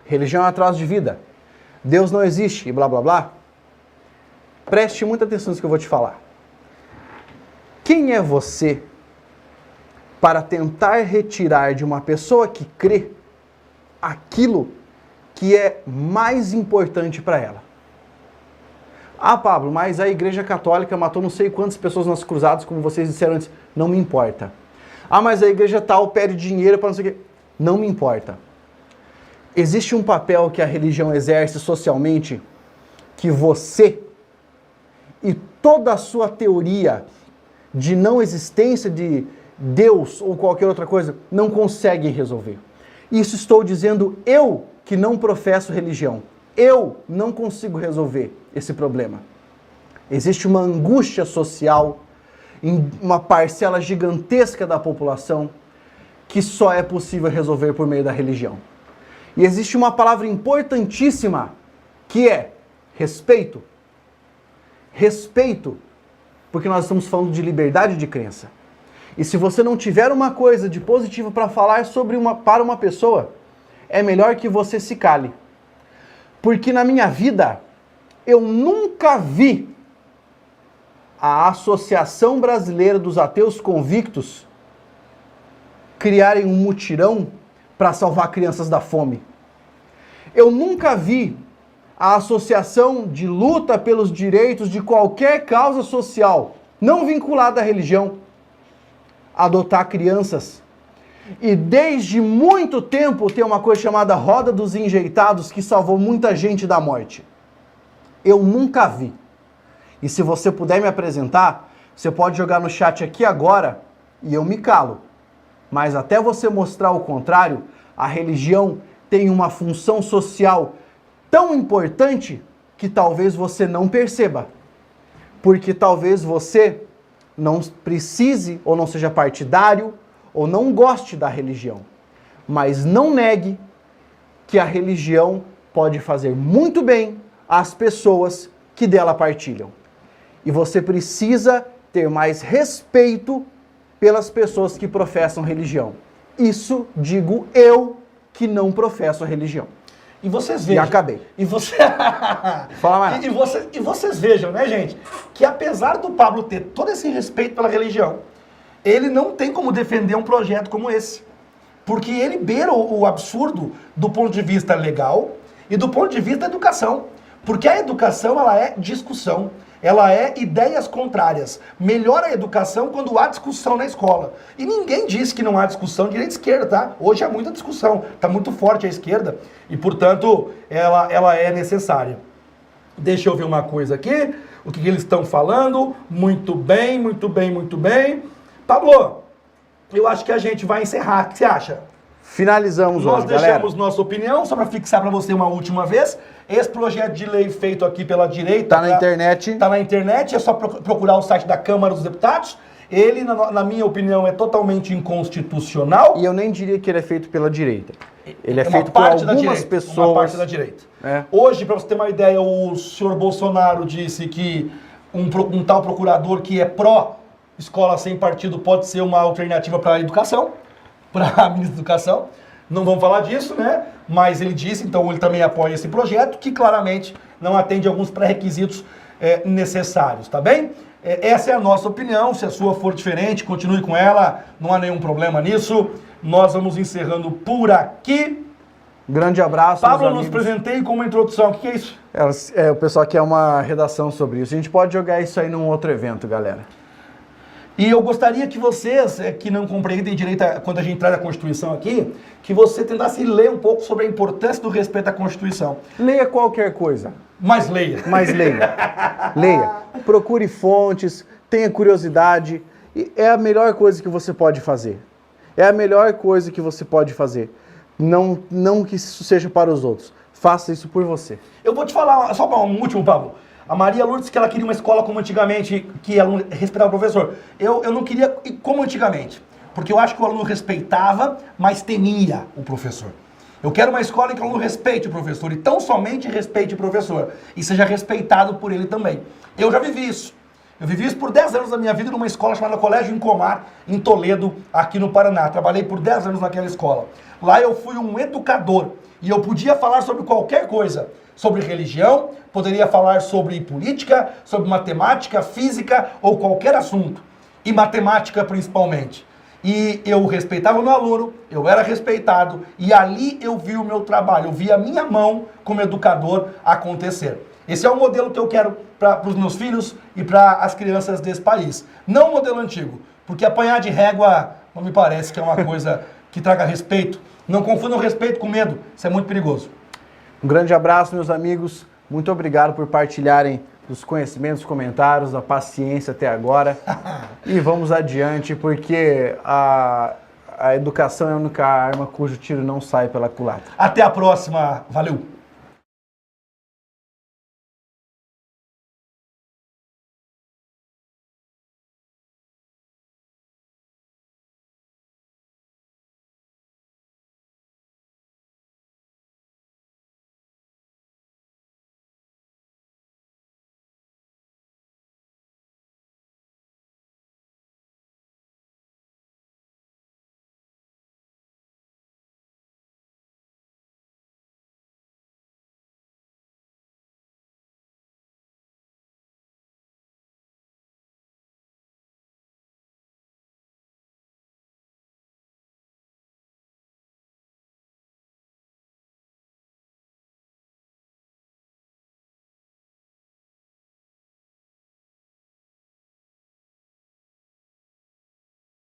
religião é um atraso de vida, Deus não existe e blá blá blá, preste muita atenção nisso que eu vou te falar. Quem é você para tentar retirar de uma pessoa que crê aquilo que é mais importante para ela? Ah, Pablo, mas a Igreja Católica matou não sei quantas pessoas nas cruzadas, como vocês disseram antes. Não me importa. Ah, mas a Igreja tal pede dinheiro para não sei o quê. Não me importa. Existe um papel que a religião exerce socialmente que você e toda a sua teoria de não existência de Deus ou qualquer outra coisa não consegue resolver. Isso estou dizendo eu que não professo religião. Eu não consigo resolver esse problema. Existe uma angústia social em uma parcela gigantesca da população que só é possível resolver por meio da religião. E existe uma palavra importantíssima que é respeito. Respeito, porque nós estamos falando de liberdade de crença. E se você não tiver uma coisa de positivo para falar para uma pessoa, é melhor que você se cale. Porque na minha vida, eu nunca vi a Associação Brasileira dos Ateus Convictos criarem um mutirão para salvar crianças da fome. Eu nunca vi a Associação de Luta pelos Direitos de qualquer causa social, não vinculada à religião, adotar crianças. E desde muito tempo tem uma coisa chamada Roda dos Enjeitados que salvou muita gente da morte. Eu nunca vi. E se você puder me apresentar, você pode jogar no chat aqui agora e eu me calo. Mas até você mostrar o contrário, a religião tem uma função social tão importante que talvez você não perceba. Porque talvez você não precise ou não seja partidário ou não goste da religião. Mas não negue que a religião pode fazer muito bem às pessoas que dela partilham. E você precisa ter mais respeito pelas pessoas que professam religião. Isso digo eu que não professo a religião. E vocês vejam. E acabei. E você... Fala mais. E vocês vejam, né, gente? Que apesar do Pablo ter todo esse respeito pela religião, ele não tem como defender um projeto como esse. Porque ele beira o absurdo do ponto de vista legal e do ponto de vista da educação. Porque a educação, ela é discussão. Ela é ideias contrárias. Melhora a educação quando há discussão na escola. E ninguém disse que não há discussão direita e esquerda, tá? Hoje há muita discussão. Está muito forte a esquerda e, portanto, ela é necessária. Deixa eu ver uma coisa aqui. O que eles estão falando. Muito bem, muito bem, muito bem. Pablo, eu acho que a gente vai encerrar. O que você acha? Finalizamos Nós hoje, deixamos galera. nossa opinião, só para fixar para você uma última vez. Esse projeto de lei feito aqui pela direita... Tá na internet. Tá na internet, é só procurar o site da Câmara dos Deputados. Ele, na minha opinião, é totalmente inconstitucional. E eu nem diria que ele é feito pela direita. Ele é uma feito por parte da algumas direita, pessoas. Uma parte da direita. É. Hoje, para você ter uma ideia, o senhor Bolsonaro disse que um tal procurador que é pró-escola sem partido pode ser uma alternativa para a educação, para a ministra da Educação. Não vamos falar disso, né? Mas ele disse, então ele também apoia esse projeto, que claramente não atende alguns pré-requisitos necessários, tá bem? Essa é a nossa opinião, se a sua for diferente, continue com ela, não há nenhum problema nisso. Nós vamos encerrando por aqui. Grande abraço, Pablo, nos apresentei com uma introdução, o que é isso? O pessoal quer uma redação sobre isso. A gente pode jogar isso aí num outro evento, galera. E eu gostaria que vocês, que não compreendem direito quando a gente traz a Constituição aqui, que você tentasse ler um pouco sobre a importância do respeito à Constituição. Leia qualquer coisa. Mas leia. Mas leia. Leia. Procure fontes, tenha curiosidade. E é a melhor coisa que você pode fazer. É a melhor coisa que você pode fazer. Não que isso seja para os outros. Faça isso por você. Eu vou te falar, só para um último, Pablo. A Maria Lourdes disse que ela queria uma escola como antigamente, que o aluno respeitava o professor. Eu não queria como antigamente, porque eu acho que o aluno respeitava, mas temia o professor. Eu quero uma escola em que o aluno respeite o professor, e tão somente respeite o professor, e seja respeitado por ele também. Eu já vivi isso. Eu vivi isso por 10 anos da minha vida numa escola chamada Colégio Incomar, em Toledo, aqui no Paraná. Trabalhei por 10 anos naquela escola. Lá eu fui um educador, e eu podia falar sobre qualquer coisa. Sobre religião, poderia falar sobre política, sobre matemática, física ou qualquer assunto. E matemática principalmente. E eu respeitava o meu aluno, eu era respeitado, e ali eu vi o meu trabalho, eu vi a minha mão como educador acontecer. Esse é o modelo que eu quero para os meus filhos e para as crianças desse país. Não o modelo antigo, porque apanhar de régua não me parece que é uma coisa que traga respeito. Não confundam respeito com medo, isso é muito perigoso. Um grande abraço, meus amigos. Muito obrigado por partilharem dos conhecimentos, comentários, a paciência até agora. E vamos adiante, porque a educação é a única arma cujo tiro não sai pela culatra. Até a próxima. Valeu!